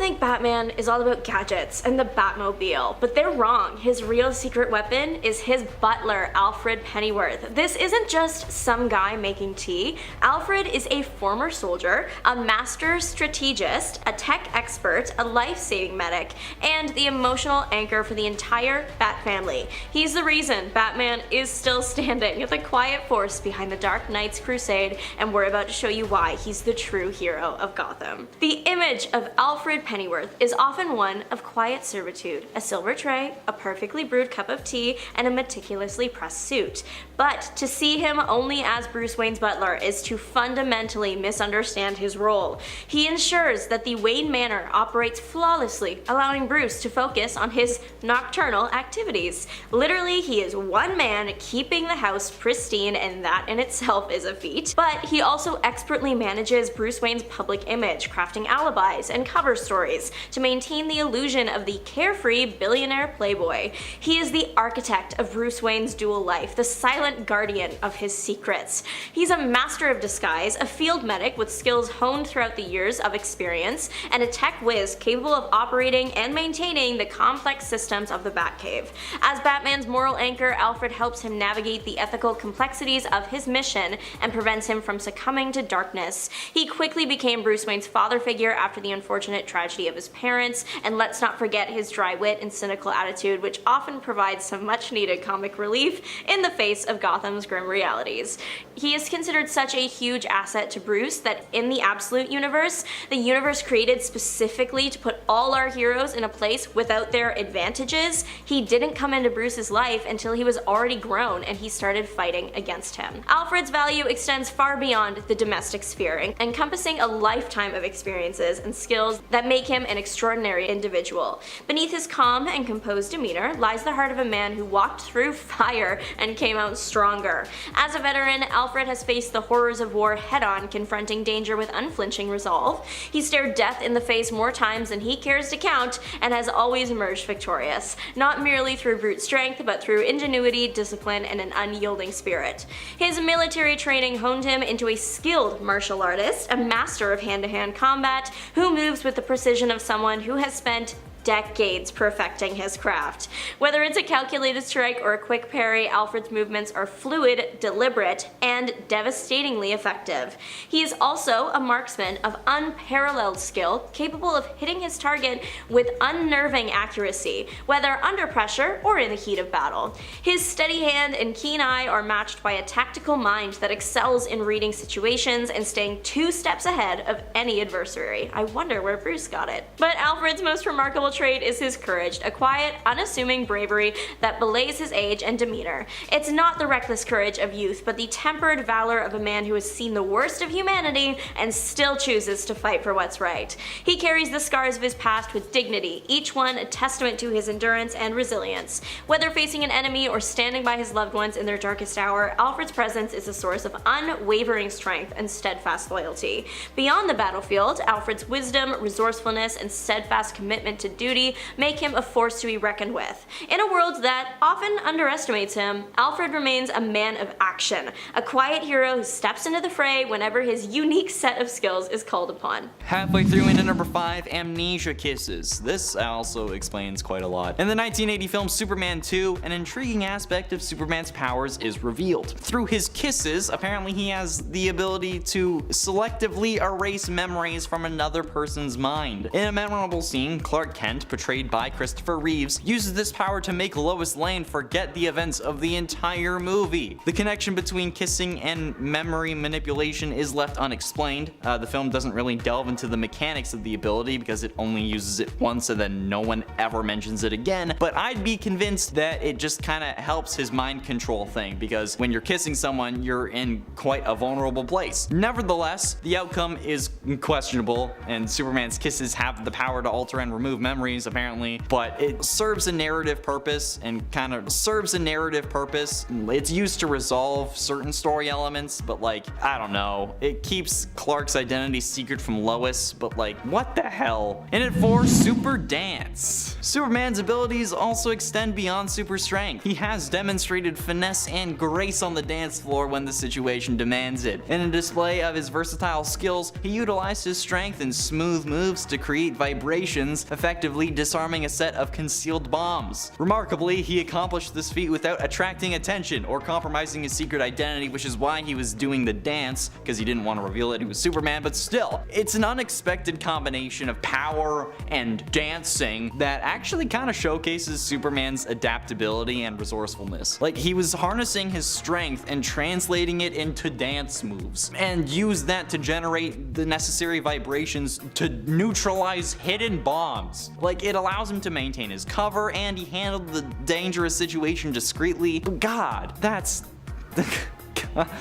think Batman is all about gadgets and the Batmobile, but they're wrong. His real secret weapon is his butler, Alfred Pennyworth. This isn't just some guy making tea. Alfred is a former soldier, a master strategist, a tech expert, a life-saving medic, and the emotional anchor for the entire Bat family. He's the reason Batman is still standing, the quiet force behind the Dark Knight's crusade, and we're about to show you why he's the true hero of Gotham. The image of Alfred Pennyworth is often one of quiet servitude, a silver tray, a perfectly brewed cup of tea, and a meticulously pressed suit. But to see him only as Bruce Wayne's butler is to fundamentally misunderstand his role. He ensures that the Wayne Manor operates flawlessly, allowing Bruce to focus on his nocturnal activities. Literally, he is one man keeping the house pristine, and that in itself is a feat. But he also expertly manages Bruce Wayne's public image, crafting alibis and cover stories to maintain the illusion of the carefree billionaire playboy. He is the architect of Bruce Wayne's dual life, the silent guardian of his secrets. He's a master of disguise, a field medic with skills honed throughout the years of experience, and a tech whiz capable of operating and maintaining the complex systems of the Batcave. As Batman's moral anchor, Alfred helps him navigate the ethical complexities of his mission and prevents him from succumbing to darkness. He quickly became Bruce Wayne's father figure after the unfortunate tragedy of his parents, and let's not forget his dry wit and cynical attitude, which often provides some much needed comic relief in the face of Gotham's grim realities. He is considered such a huge asset to Bruce that in the Absolute Universe, the universe created specifically to put all our heroes in a place without their advantages, he didn't come into Bruce's life until he was already grown and he started fighting against him. Alfred's value extends far beyond the domestic sphere, encompassing a lifetime of experiences and skills that make him an extraordinary individual. Beneath his calm and composed demeanor lies the heart of a man who walked through fire and came out stronger. As a veteran, Alfred has faced the horrors of war head-on, confronting danger with unflinching resolve. He stared death in the face more times than he cares to count, and has always emerged victorious, not merely through brute strength, but through ingenuity, discipline, and an unyielding spirit. His military training honed him into a skilled martial artist, a master of hand-to-hand combat, who moves with the precision of someone who has spent decades perfecting his craft. Whether it's a calculated strike or a quick parry, Alfred's movements are fluid, deliberate, and devastatingly effective. He is also a marksman of unparalleled skill, capable of hitting his target with unnerving accuracy, whether under pressure or in the heat of battle. His steady hand and keen eye are matched by a tactical mind that excels in reading situations and staying 2 steps ahead of any adversary. I wonder where Bruce got it. But Alfred's most remarkable trait is his courage, a quiet, unassuming bravery that belays his age and demeanor. It's not the reckless courage of youth, but the tempered valor of a man who has seen the worst of humanity and still chooses to fight for what's right. He carries the scars of his past with dignity, each one a testament to his endurance and resilience. Whether facing an enemy or standing by his loved ones in their darkest hour, Alfred's presence is a source of unwavering strength and steadfast loyalty. Beyond the battlefield, Alfred's wisdom, resourcefulness, and steadfast commitment to duty make him a force to be reckoned with. In a world that often underestimates him, Alfred remains a man of action, a quiet hero who steps into the fray whenever his unique set of skills is called upon. Halfway through into number 5, Amnesia Kisses. This also explains quite a lot. In the 1980 film Superman 2, an intriguing aspect of Superman's powers is revealed. Through his kisses, apparently he has the ability to selectively erase memories from another person's mind. In a memorable scene, Clark Kent, portrayed by Christopher Reeves, uses this power to make Lois Lane forget the events of the entire movie. The connection between kissing and memory manipulation is left unexplained. The film doesn't really delve into the mechanics of the ability because it only uses it once and then no one ever mentions it again, but I'd be convinced that it just kinda helps his mind control thing, because when you're kissing someone, you're in quite a vulnerable place. Nevertheless, the outcome is questionable, and Superman's kisses have the power to alter and remove memories memories apparently, but it serves a narrative purpose It's used to resolve certain story elements, but like, I don't know. It keeps Clark's identity secret from Lois, but like, what the hell? In at 4, Super Dance. Superman's abilities also extend beyond super strength. He has demonstrated finesse and grace on the dance floor when the situation demands it. In a display of his versatile skills, he utilized his strength and smooth moves to create vibrations, effectively disarming a set of concealed bombs. Remarkably, he accomplished this feat without attracting attention or compromising his secret identity, which is why he was doing the dance, because he didn't want to reveal that he was Superman, but still, it's an unexpected combination of power and dancing that actually kind of showcases Superman's adaptability and resourcefulness. Like, he was harnessing his strength and translating it into dance moves, and used that to generate the necessary vibrations to neutralize hidden bombs. Like, it allows him to maintain his cover, and he handled the dangerous situation discreetly. God, that's...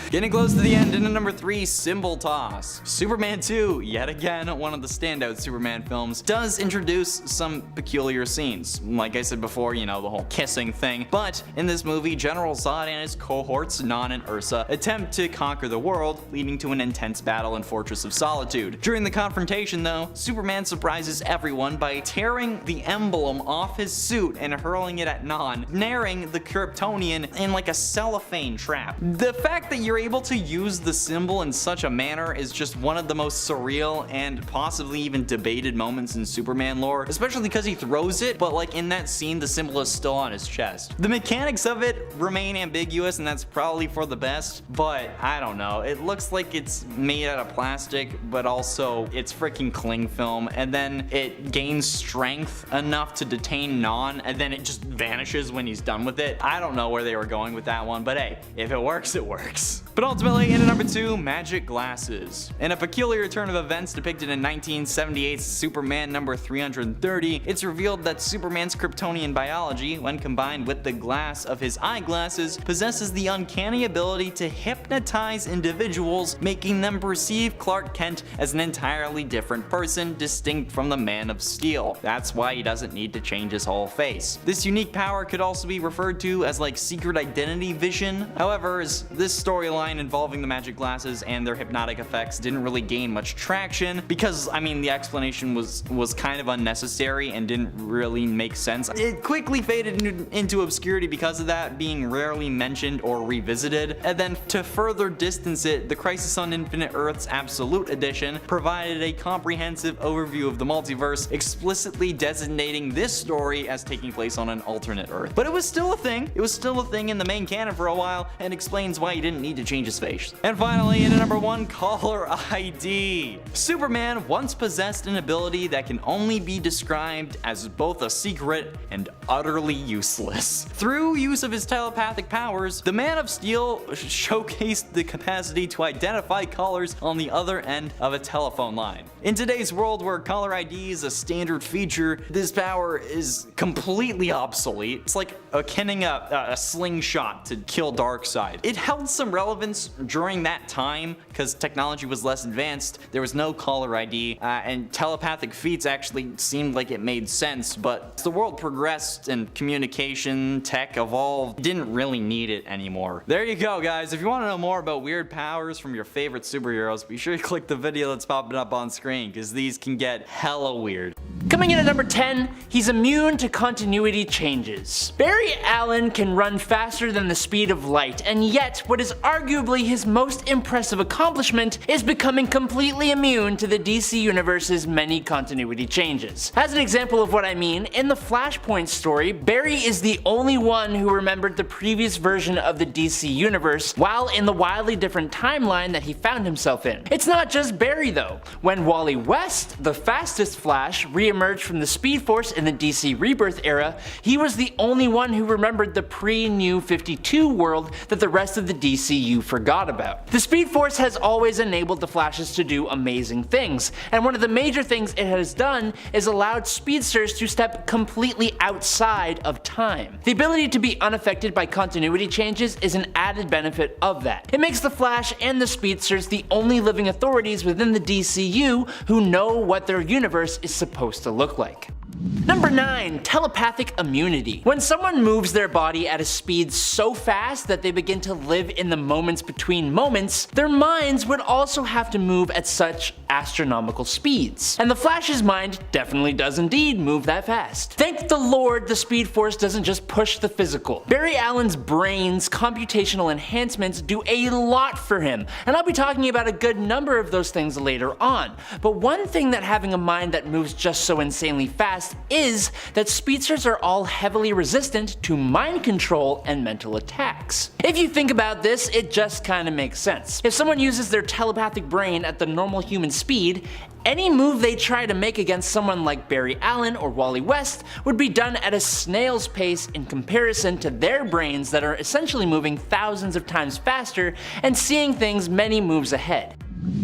Getting close to the end. In at number 3, Symbol Toss. Superman 2, yet again one of the standout Superman films, does introduce some peculiar scenes. Like I said before, you know, the whole kissing thing. But in this movie, General Zod and his cohorts, Non and Ursa, attempt to conquer the world, leading to an intense battle in Fortress of Solitude. During the confrontation though, Superman surprises everyone by tearing the emblem off his suit and hurling it at Non, naring the Kryptonian in like a cellophane trap. The fact that you're able to use the symbol in such a manner is just one of the most surreal and possibly even debated moments in Superman lore, especially because he throws it, but like in that scene the symbol is still on his chest. The mechanics of it remain ambiguous, and that's probably for the best, but I don't know. It looks like it's made out of plastic, but also it's freaking cling film, and then it gains strength enough to detain Non, and then it just vanishes when he's done with it. I don't know where they were going with that one, but hey, if it works, it works. But ultimately, in at number 2, Magic Glasses. In a peculiar turn of events depicted in 1978's Superman number 330, it's revealed that Superman's Kryptonian biology, when combined with the glass of his eyeglasses, possesses the uncanny ability to hypnotize individuals, making them perceive Clark Kent as an entirely different person, distinct from the Man of Steel. That's why he doesn't need to change his whole face. This unique power could also be referred to as like secret identity vision. However, as this storyline involving the magic glasses and their hypnotic effects didn't really gain much traction, because I mean the explanation was kind of unnecessary and didn't really make sense. It quickly faded into obscurity because of that, being rarely mentioned or revisited. And then to further distance it, the Crisis on Infinite Earths Absolute Edition provided a comprehensive overview of the multiverse, explicitly designating this story as taking place on an alternate Earth. But it was still a thing. It was still a thing in the main canon for a while, and explains why he didn't need to change his face. And finally, in at number 1, Caller ID. Superman once possessed an ability that can only be described as both a secret and utterly useless. Through use of his telepathic powers, the Man of Steel showcased the capacity to identify callers on the other end of a telephone line. In today's world where caller ID is a standard feature, this power is completely obsolete. It's like akin a slingshot to kill Darkseid. It held some relevance during that time because technology was less advanced. There was no caller ID, and telepathic feats actually seemed like it made sense, but as the world progressed and communication tech evolved, didn't really need it anymore. There you go, guys. If you want to know more about weird powers from your favorite superheroes, be sure to click the video that's popping up on screen, because these can get hella weird. Coming in at number 10, he's immune to continuity changes. Barry Allen can run faster than the speed of light, and yet what is arguably his most impressive accomplishment is becoming completely immune to the DC Universe's many continuity changes. As an example of what I mean, in the Flashpoint story, Barry is the only one who remembered the previous version of the DC Universe, while in the wildly different timeline that he found himself in. It's not just Barry though. When Wally West, the fastest Flash, re-emerged from the Speed Force in the DC Rebirth era, he was the only one who remembered the pre-New 52 world that the rest of the DCU forgot about. The Speed Force has always enabled the Flashes to do amazing things, and one of the major things it has done is allowed speedsters to step completely outside of time. The ability to be unaffected by continuity changes is an added benefit of that. It makes the Flash and the speedsters the only living authorities within the DCU who know what their universe is supposed to look like. Number 9. Telepathic immunity. When someone moves their body at a speed so fast that they begin to live in the moments between moments, their minds would also have to move at such astronomical speeds. And the Flash's mind definitely does indeed move that fast. Thank the Lord the Speed Force doesn't just push the physical. Barry Allen's brain's computational enhancements do a lot for him, and I'll be talking about a good number of those things later on. But one thing that having a mind that moves just so insanely fast is that speedsters are all heavily resistant to mind control and mental attacks. If you think about this, it just kinda makes sense. If someone uses their telepathic brain at the normal human speed, any move they try to make against someone like Barry Allen or Wally West would be done at a snail's pace in comparison to their brains that are essentially moving thousands of times faster and seeing things many moves ahead.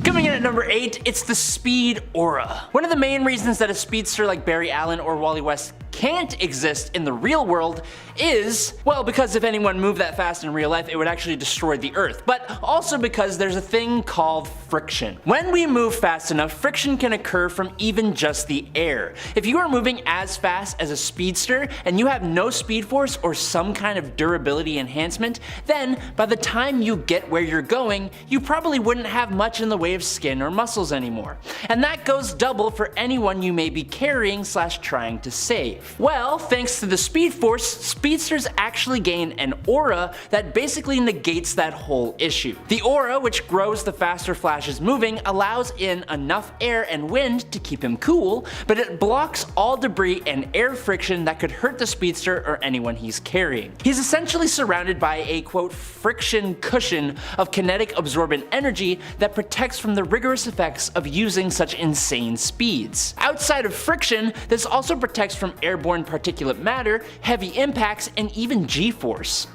Coming in at number 8, it's the speed aura. One of the main reasons that a speedster like Barry Allen or Wally West can't exist in the real world is, well, because if anyone moved that fast in real life, it would actually destroy the Earth, but also because there's a thing called friction. When we move fast enough, friction can occur from even just the air. If you are moving as fast as a speedster and you have no speed force or some kind of durability enhancement, then by the time you get where you're going, you probably wouldn't have much in the way of skin or muscles anymore. And that goes double for anyone you may be carrying / trying to save. Well, thanks to the Speed Force, speedsters actually gain an aura that basically negates that whole issue. The aura, which grows the faster Flash is moving, allows in enough air and wind to keep him cool, but it blocks all debris and air friction that could hurt the speedster or anyone he's carrying. He's essentially surrounded by a quote friction cushion of kinetic absorbent energy that protects from the rigorous effects of using such insane speeds. Outside of friction, this also protects from airborne particulate matter, heavy impacts, and even G-force.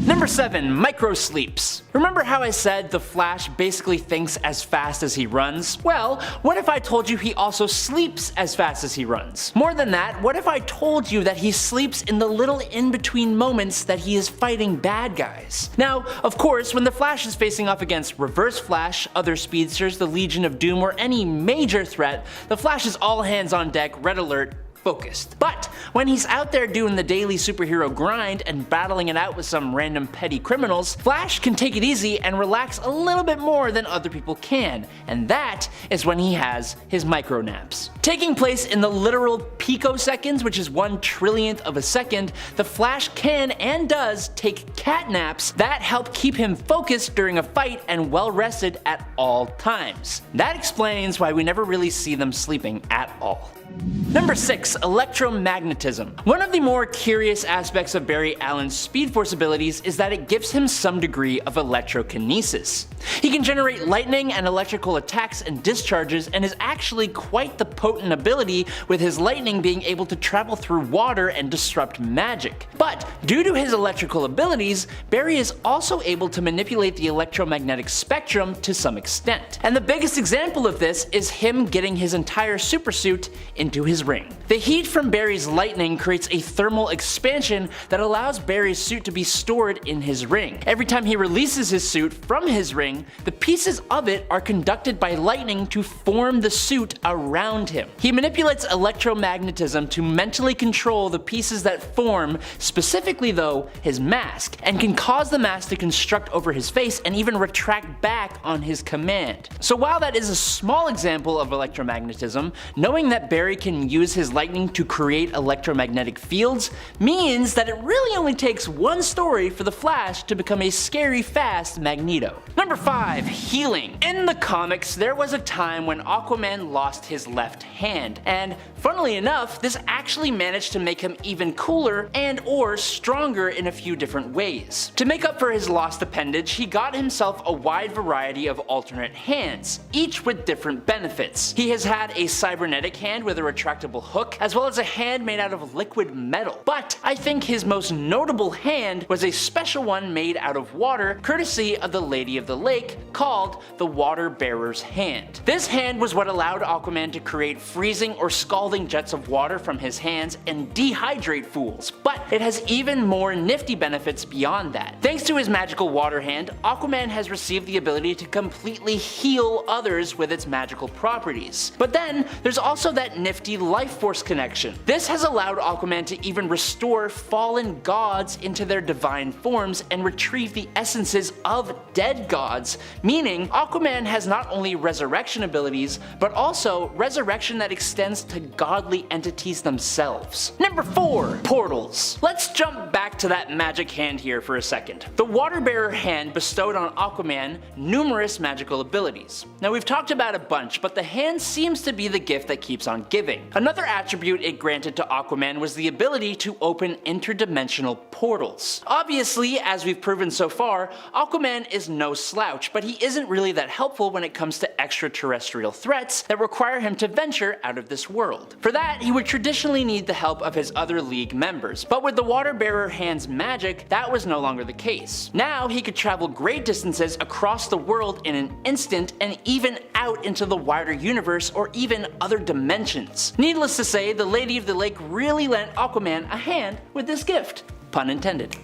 Number 7. Microsleeps. Remember how I said the Flash basically thinks as fast as he runs? Well, what if I told you he also sleeps as fast as he runs? More than that, what if I told you that he sleeps in the little in-between moments that he is fighting bad guys? Now, of course, when the Flash is facing off against Reverse Flash, other speedsters, the Legion of Doom, or any major threat, the Flash is all hands on deck, red alert, focused. But when he's out there doing the daily superhero grind and battling it out with some random petty criminals, Flash can take it easy and relax a little bit more than other people can, and that is when he has his micro naps. Taking place in the literal picoseconds, which is 1/1,000,000th of a second, the Flash can and does take cat naps that help keep him focused during a fight and well rested at all times. That explains why we never really see them sleeping at all. Number 6. Electromagnetism. One of the more curious aspects of Barry Allen's Speed Force abilities is that it gives him some degree of electrokinesis. He can generate lightning and electrical attacks and discharges, and is actually quite the potent ability, with his lightning being able to travel through water and disrupt magic. But due to his electrical abilities, Barry is also able to manipulate the electromagnetic spectrum to some extent. And the biggest example of this is him getting his entire supersuit into his ring. The heat from Barry's lightning creates a thermal expansion that allows Barry's suit to be stored in his ring. Every time he releases his suit from his ring, the pieces of it are conducted by lightning to form the suit around him. He manipulates electromagnetism to mentally control the pieces that form, specifically though, his mask, and can cause the mask to construct over his face and even retract back on his command. So while that is a small example of electromagnetism, knowing that Barry can use his lightning to create electromagnetic fields means that it really only takes one story for the Flash to become a scary fast Magneto. Number 5. Healing. In the comics, there was a time when Aquaman lost his left hand, and funnily enough, this actually managed to make him even cooler and or stronger in a few different ways. To make up for his lost appendage, he got himself a wide variety of alternate hands, each with different benefits. He has had a cybernetic hand with a retractable hook, as well as a hand made out of liquid metal. But I think his most notable hand was a special one made out of water, courtesy of the Lady of the Lake, called the Water Bearer's Hand. This hand was what allowed Aquaman to create freezing or scalding jets of water from his hands and dehydrate fools, but it has even more nifty benefits beyond that. Thanks to his magical water hand, Aquaman has received the ability to completely heal others with its magical properties. But then, there's also that nifty life force connection. This has allowed Aquaman to even restore fallen gods into their divine forms and retrieve the essences of dead gods, meaning Aquaman has not only resurrection abilities, but also resurrection that extends to godly entities themselves. Number 4. Portals. Let's jump back to that magic hand here for a second. The Water Bearer hand bestowed on Aquaman numerous magical abilities. Now we've talked about a bunch, but the hand seems to be the gift that keeps on giving. Another attribute it granted to Aquaman was the ability to open interdimensional portals. Obviously, as we've proven so far, Aquaman is no slouch, but he isn't really that helpful when it comes to extraterrestrial threats that require him to venture out of this world. For that, he would traditionally need the help of his other League members, but with the Water Bearer hand's magic, that was no longer the case. Now he could travel great distances across the world in an instant and even out into the wider universe or even other dimensions. Needless to say, the Lady of the Lake really lent Aquaman a hand with this gift. Pun intended.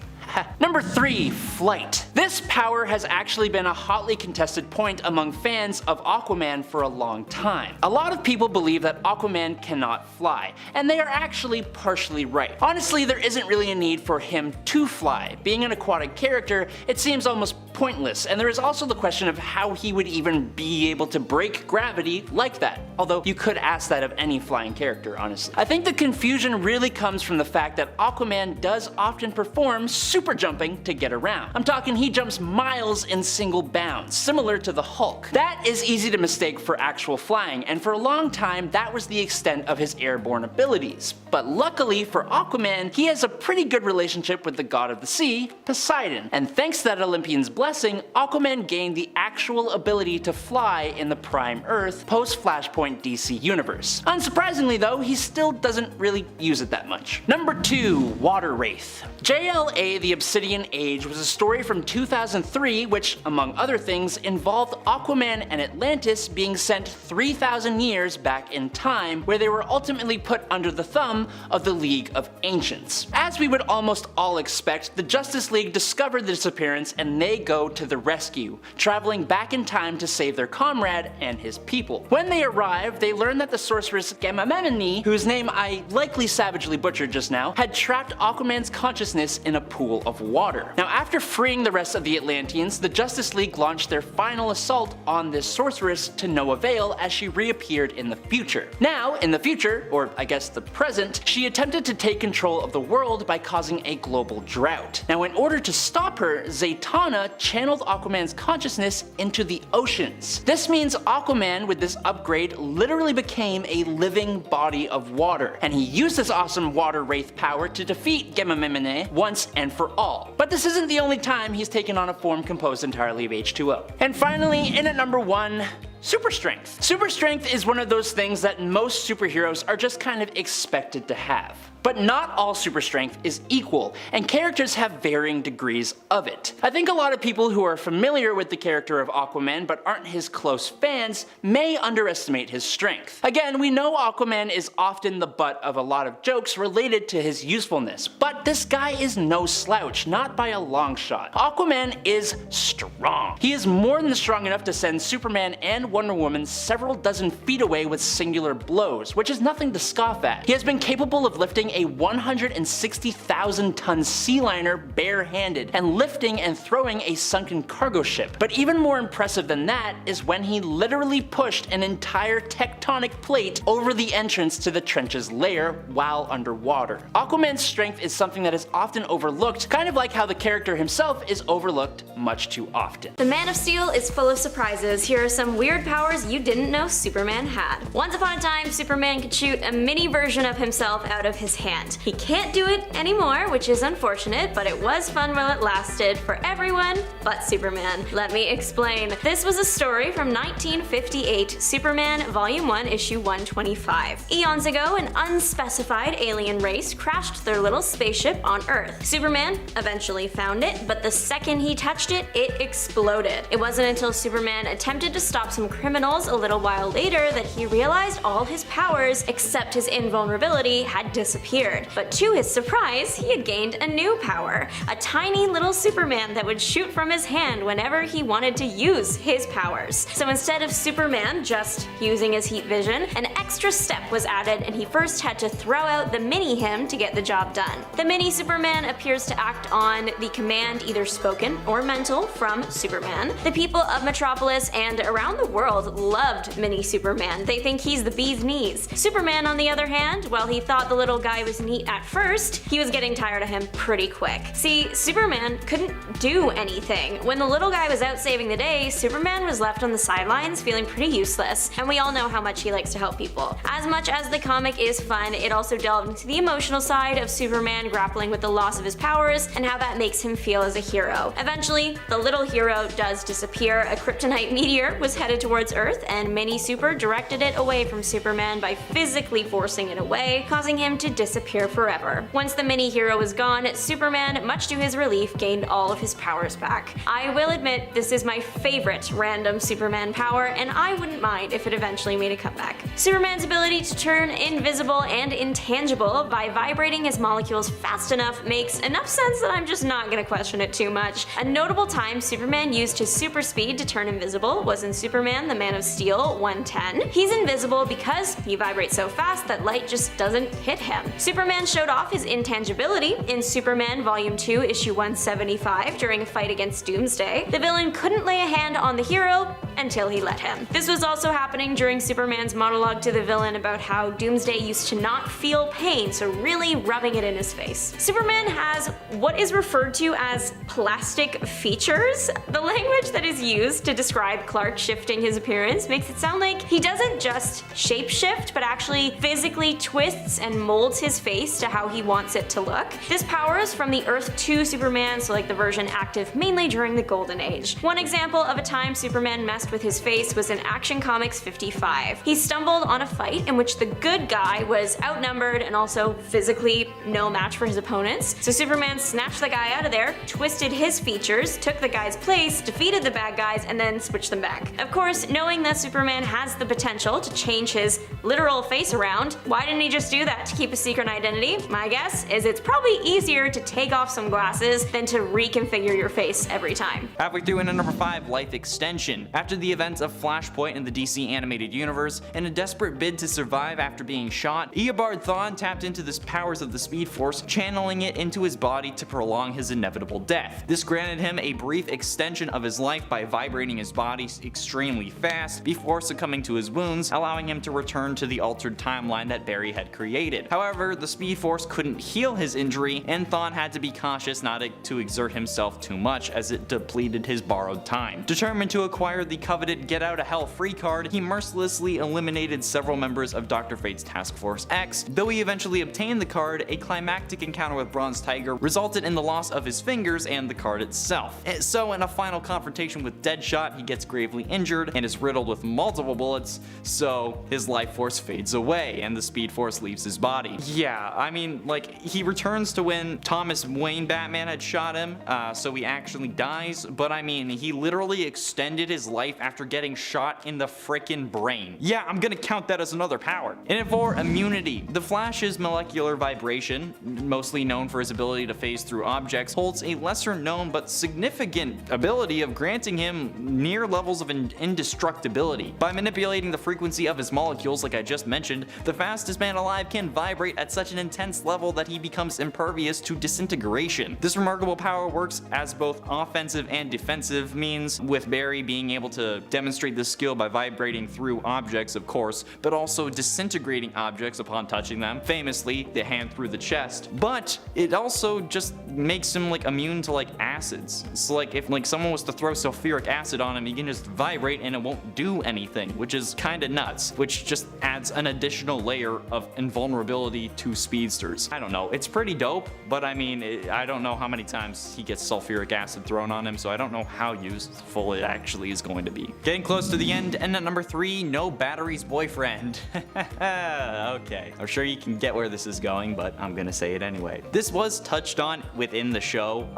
Number 3. Flight. This power has actually been a hotly contested point among fans of Aquaman for a long time. A lot of people believe that Aquaman cannot fly, and they are actually partially right. Honestly, there isn't really a need for him to fly. Being an aquatic character, it seems almost pointless, and there is also the question of how he would even be able to break gravity like that. Although you could ask that of any flying character, honestly. I think the confusion really comes from the fact that Aquaman does often perform super jumping to get around. I'm talking he jumps miles in single bounds, similar to the Hulk. That is easy to mistake for actual flying, and for a long time that was the extent of his airborne abilities. But luckily for Aquaman, he has a pretty good relationship with the god of the sea, Poseidon, and thanks to that Olympian's blessing, Aquaman gained the actual ability to fly in the Prime Earth post-Flashpoint DC universe. Unsurprisingly though, he still doesn't really use it that much. Number 2. Water Wraith. JLA The Obsidian Age was a story from 2003 which, among other things, involved Aquaman and Atlantis being sent 3,000 years back in time, where they were ultimately put under the thumb of the League of Ancients. As we would almost all expect, the Justice League discovered the disappearance and they go to the rescue, traveling back in time to save their comrade and his people. When they arrive, they learn that the sorceress Gamamemini, whose name I likely savagely butchered just now, had trapped Aquaman's consciousness in a pool of water. Now after freeing the rest of the Atlanteans, the Justice League launched their final assault on this sorceress to no avail as she reappeared in the future. Now, in the future, or I guess the present, she attempted to take control of the world by causing a global drought. Now in order to stop her, Zatanna channeled Aquaman's consciousness into the oceans. This means Aquaman with this upgrade literally became a living body of water, and he used this awesome water wraith power to defeat Gamamemini once and for all. But this isn't the only time he's taken on a form composed entirely of H2O. And finally, in at number 1, super strength. Super strength is one of those things that most superheroes are just kind of expected to have. But not all super strength is equal, and characters have varying degrees of it. I think a lot of people who are familiar with the character of Aquaman but aren't his close fans may underestimate his strength. Again, we know Aquaman is often the butt of a lot of jokes related to his usefulness, but this guy is no slouch, not by a long shot. Aquaman is strong. He is more than strong enough to send Superman and Wonder Woman several dozen feet away with singular blows, which is nothing to scoff at. He has been capable of lifting a 160,000 ton sea liner barehanded and lifting and throwing a sunken cargo ship. But even more impressive than that is when he literally pushed an entire tectonic plate over the entrance to the trench's lair while underwater. Aquaman's strength is something that is often overlooked, kind of like how the character himself is overlooked much too often. The Man of Steel is full of surprises. Here are some weird powers you didn't know Superman had. Once upon a time, Superman could shoot a mini version of himself out of his hand. He can't do it anymore, which is unfortunate, but it was fun while it lasted for everyone but Superman. Let me explain. This was a story from 1958, Superman Volume 1, Issue 125. Eons ago, an unspecified alien race crashed their little spaceship on Earth. Superman eventually found it, but the second he touched it, it exploded. It wasn't until Superman attempted to stop some criminals a little while later that he realized all his powers, except his invulnerability, had disappeared. But to his surprise, he had gained a new power, a tiny little Superman that would shoot from his hand whenever he wanted to use his powers. So instead of Superman just using his heat vision, an extra step was added, and he first had to throw out the mini him to get the job done. The mini Superman appears to act on the command, either spoken or mental, from Superman. The people of Metropolis and around the world loved mini Superman. They think he's the bee's knees. Superman, on the other hand, while he thought the little guy was neat at first, he was getting tired of him pretty quick. See, Superman couldn't do anything. When the little guy was out saving the day, Superman was left on the sidelines feeling pretty useless, and we all know how much he likes to help people. As much as the comic is fun, it also delved into the emotional side of Superman grappling with the loss of his powers and how that makes him feel as a hero. Eventually, the little hero does disappear. A kryptonite meteor was headed towards Earth, and Mini Super directed it away from Superman by physically forcing it away, causing him to disappear forever. Once the mini hero was gone, Superman, much to his relief, gained all of his powers back. I will admit, this is my favorite random Superman power, and I wouldn't mind if it eventually made a comeback. Superman's ability to turn invisible and intangible by vibrating his molecules fast enough makes enough sense that I'm just not gonna question it too much. A notable time Superman used his super speed to turn invisible was in Superman the Man of Steel 110. He's invisible because he vibrates so fast that light just doesn't hit him. Superman showed off his intangibility in Superman Volume 2, Issue 175 during a fight against Doomsday. The villain couldn't lay a hand on the hero until he let him. This was also happening during Superman's monologue to the villain about how Doomsday used to not feel pain, so really rubbing it in his face. Superman has what is referred to as plastic features. The language that is used to describe Clark shifting his appearance makes it sound like he doesn't just shapeshift, but actually physically twists and molds his face to how he wants it to look. This power is from the Earth 2 Superman, so like the version active mainly during the Golden Age. One example of a time Superman messed with his face was in Action Comics 55. He stumbled on a fight in which the good guy was outnumbered and also physically no match for his opponents. So Superman snatched the guy out of there, twisted his features, took the guy's place, defeated the bad guys, and then switched them back. Of course, knowing that Superman has the potential to change his literal face around, why didn't he just do that to keep a secret identity? My guess is it's probably easier to take off some glasses than to reconfigure your face every time. Halfway through into number 5, Life Extension. After the events of Flashpoint in the DC animated universe, in a desperate bid to survive after being shot, Eobard Thawne tapped into the powers of the Speed Force, channeling it into his body to prolong his inevitable death. This granted him a brief extension of his life by vibrating his body extremely fast before succumbing to his wounds, allowing him to return to the altered timeline that Barry had created. However, the Speed Force couldn't heal his injury, and Thawne had to be cautious not to exert himself too much as it depleted his borrowed time. Determined to acquire the coveted Get Out of Hell free card, he mercilessly eliminated several members of Dr. Fate's Task Force X. Though he eventually obtained the card, a climactic encounter with Bronze Tiger resulted in the loss of his fingers and the card itself. So in a final confrontation with Deadshot, he gets gravely injured and is riddled with multiple bullets, so his life force fades away and the Speed Force leaves his body. Yeah, I mean, like, he returns to when Thomas Wayne Batman had shot him, so he actually dies, but I mean, he literally extended his life after getting shot in the frickin' brain. Yeah, I'm gonna count that as another power. And for immunity, the Flash's molecular vibration, mostly known for his ability to phase through objects, holds a lesser known but significant ability of granting him near levels of indestructibility. By manipulating the frequency of his molecules, like I just mentioned, the fastest man alive can vibrate at such an intense level that he becomes impervious to disintegration. This remarkable power works as both offensive and defensive means, with Barry being able to demonstrate this skill by vibrating through objects, of course, but also disintegrating objects upon touching them, famously the hand through the chest. But it also just makes him like immune to like acids. So like if like someone was to throw sulfuric acid on him, he can just vibrate and it won't do anything, which is kinda nuts, which just adds an additional layer of invulnerability to speedsters. I don't know, it's pretty dope, but I mean, I don't know how many times he gets sulfuric acid thrown on him, so I don't know how useful it actually is going to be. Getting close to the end, and at number 3, No Batteries Boyfriend. Okay, I'm sure you can get where this is going, but I'm gonna say it anyway. This was touched on within the show,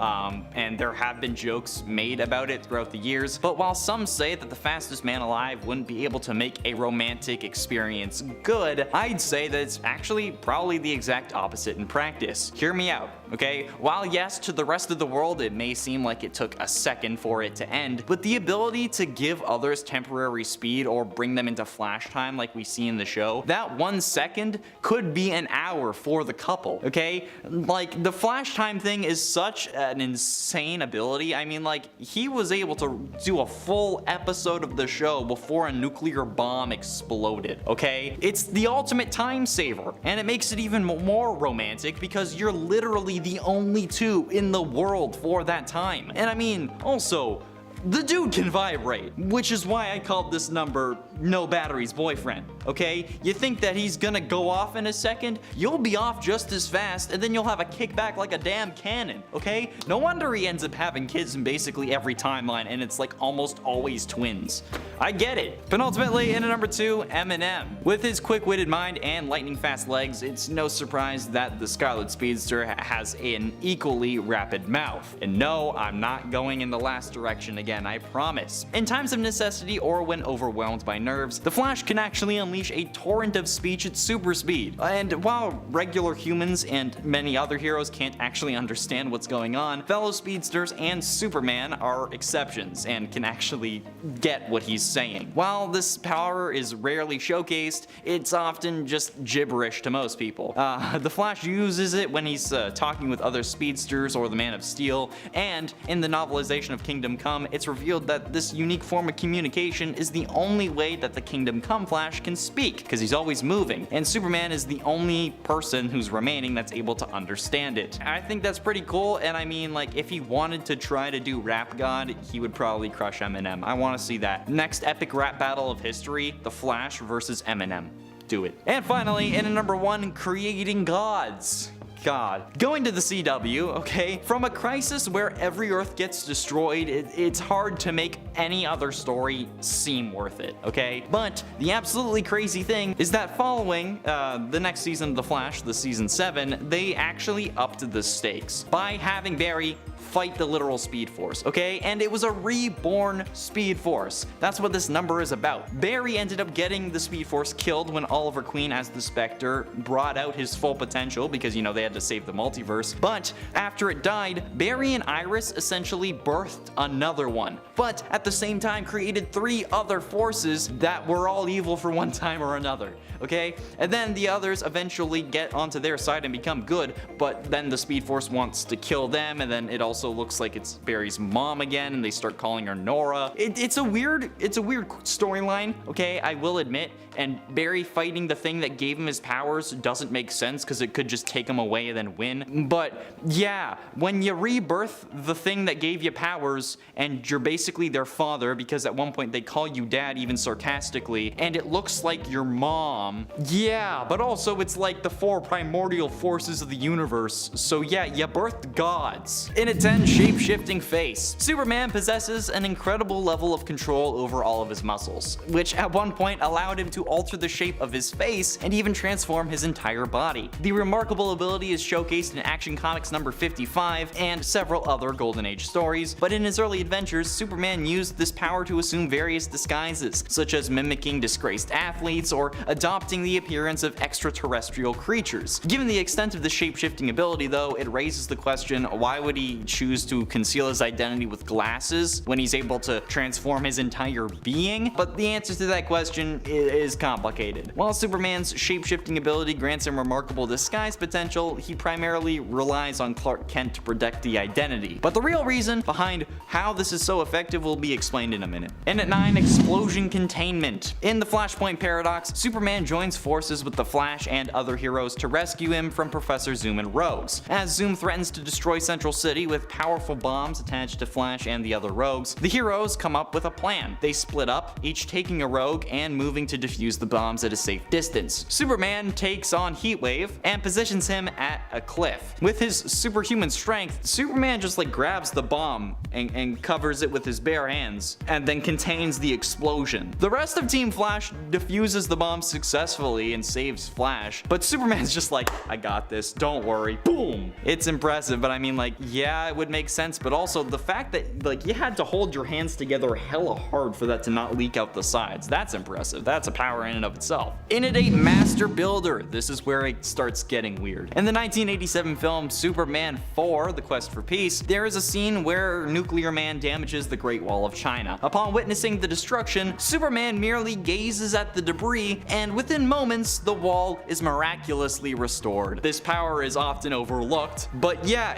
and there have been jokes made about it throughout the years, but while some say that the fastest man alive wouldn't be able to make a romantic experience good, I'd say that it's actually probably the exact opposite in practice. Hear me out, okay? While yes, to the rest of the world it may seem like it took a second for it to end, but the ability to give others temporary speed or bring them into flash time like we see in the show, that 1 second could be an hour for the couple, okay? Like, the flash time thing is such an insane ability. I mean, like, he was able to do a full episode of the show before a nuclear bomb exploded, okay? It's the ultimate time saver, and it makes it even more romantic because you're literally the only two in the world for that time. And I mean, also, the dude can vibrate, which is why I called this number No Batteries Boyfriend, okay? You think that he's gonna go off in a second? You'll be off just as fast, and then you'll have a kickback like a damn cannon, okay? No wonder he ends up having kids in basically every timeline, and it's like almost always twins. I get it. But ultimately, in at number 2, Eminem. With his quick-witted mind and lightning-fast legs, it's no surprise that the Scarlet Speedster has an equally rapid mouth. And no, I'm not going in the last direction again, I promise. In times of necessity or when overwhelmed by nerves, the Flash can actually unleash a torrent of speech at super speed. And while regular humans and many other heroes can't actually understand what's going on, fellow speedsters and Superman are exceptions and can actually get what he's saying. While this power is rarely showcased, it's often just gibberish to most people. The Flash uses it when he's talking with other speedsters or the Man of Steel, and in the novelization of Kingdom Come, it's revealed that this unique form of communication is the only way that the Kingdom Come Flash can speak, because he's always moving, and Superman is the only person who's remaining that's able to understand it. I think that's pretty cool, and I mean, like, if he wanted to try to do Rap God, he would probably crush Eminem. I want to see that. Next epic rap battle of history, The Flash versus Eminem. Do it. And finally, in at number 1, creating gods. God. Going to the CW, okay? From a crisis where every Earth gets destroyed, it's hard to make any other story seem worth it, okay? But the absolutely crazy thing is that following the next season of The Flash, the season 7, they actually upped the stakes by having Barry fight the literal Speed Force, okay? And it was a reborn Speed Force. That's what this number is about. Barry ended up getting the Speed Force killed when Oliver Queen as the Spectre brought out his full potential because, you know, they had to save the multiverse. But after it died, Barry and Iris essentially birthed another one, but at the same time created 3 other forces that were all evil for one time or another, okay? And then the others eventually get onto their side and become good, but then the Speed Force wants to kill them, and then it also looks like it's Barry's mom again, and they start calling her Nora. It's a weird storyline, okay, I will admit, and Barry fighting the thing that gave him his powers doesn't make sense because it could just take him away and then win. But yeah, when you rebirth the thing that gave you powers and you're basically their father, because at one point they call you dad even sarcastically, and it looks like your mom, yeah, but also it's like the 4 primordial forces of the universe, so yeah, you birthed gods. In a 10, shape-shifting face. Superman possesses an incredible level of control over all of his muscles, which at one point allowed him to alter the shape of his face and even transform his entire body. The remarkable ability is showcased in Action Comics number 55 and several other Golden Age stories, but in his early adventures, Superman used this power to assume various disguises, such as mimicking disgraced athletes or adopting the appearance of extraterrestrial creatures. Given the extent of the shape-shifting ability though, it raises the question, why would he choose to conceal his identity with glasses when he's able to transform his entire being? But the answer to that question is complicated. While Superman's shape-shifting ability grants him remarkable disguise potential, he primarily relies on Clark Kent to protect the identity. But the real reason behind how this is so effective will be explained in a minute. And at 9, explosion containment. In the Flashpoint Paradox, Superman joins forces with the Flash and other heroes to rescue him from Professor Zoom and Rogues. As Zoom threatens to destroy Central City with powerful bombs attached to Flash and the other rogues, the heroes come up with a plan. They split up, each taking a rogue and moving to defuse the bombs at a safe distance. Superman takes on Heatwave and positions him at a cliff. With his superhuman strength, Superman just like grabs the bomb and covers it with his bare hands, and then contains the explosion. The rest of Team Flash defuses the bomb successfully and saves Flash, but Superman's just like, I got this, don't worry, boom! It's impressive, but I mean, like, yeah, it would make sense, but also the fact that like you had to hold your hands together hella hard for that to not leak out the sides, that's impressive. That's a power in and of itself. Innate Master Builder. This is where it starts getting weird. In the 1987 film Superman 4: The Quest for Peace, there is a scene where Nuclear Man damages the Great Wall of China. Upon witnessing the destruction, Superman merely gazes at the debris, and within moments, the wall is miraculously restored. This power is often overlooked, but yeah,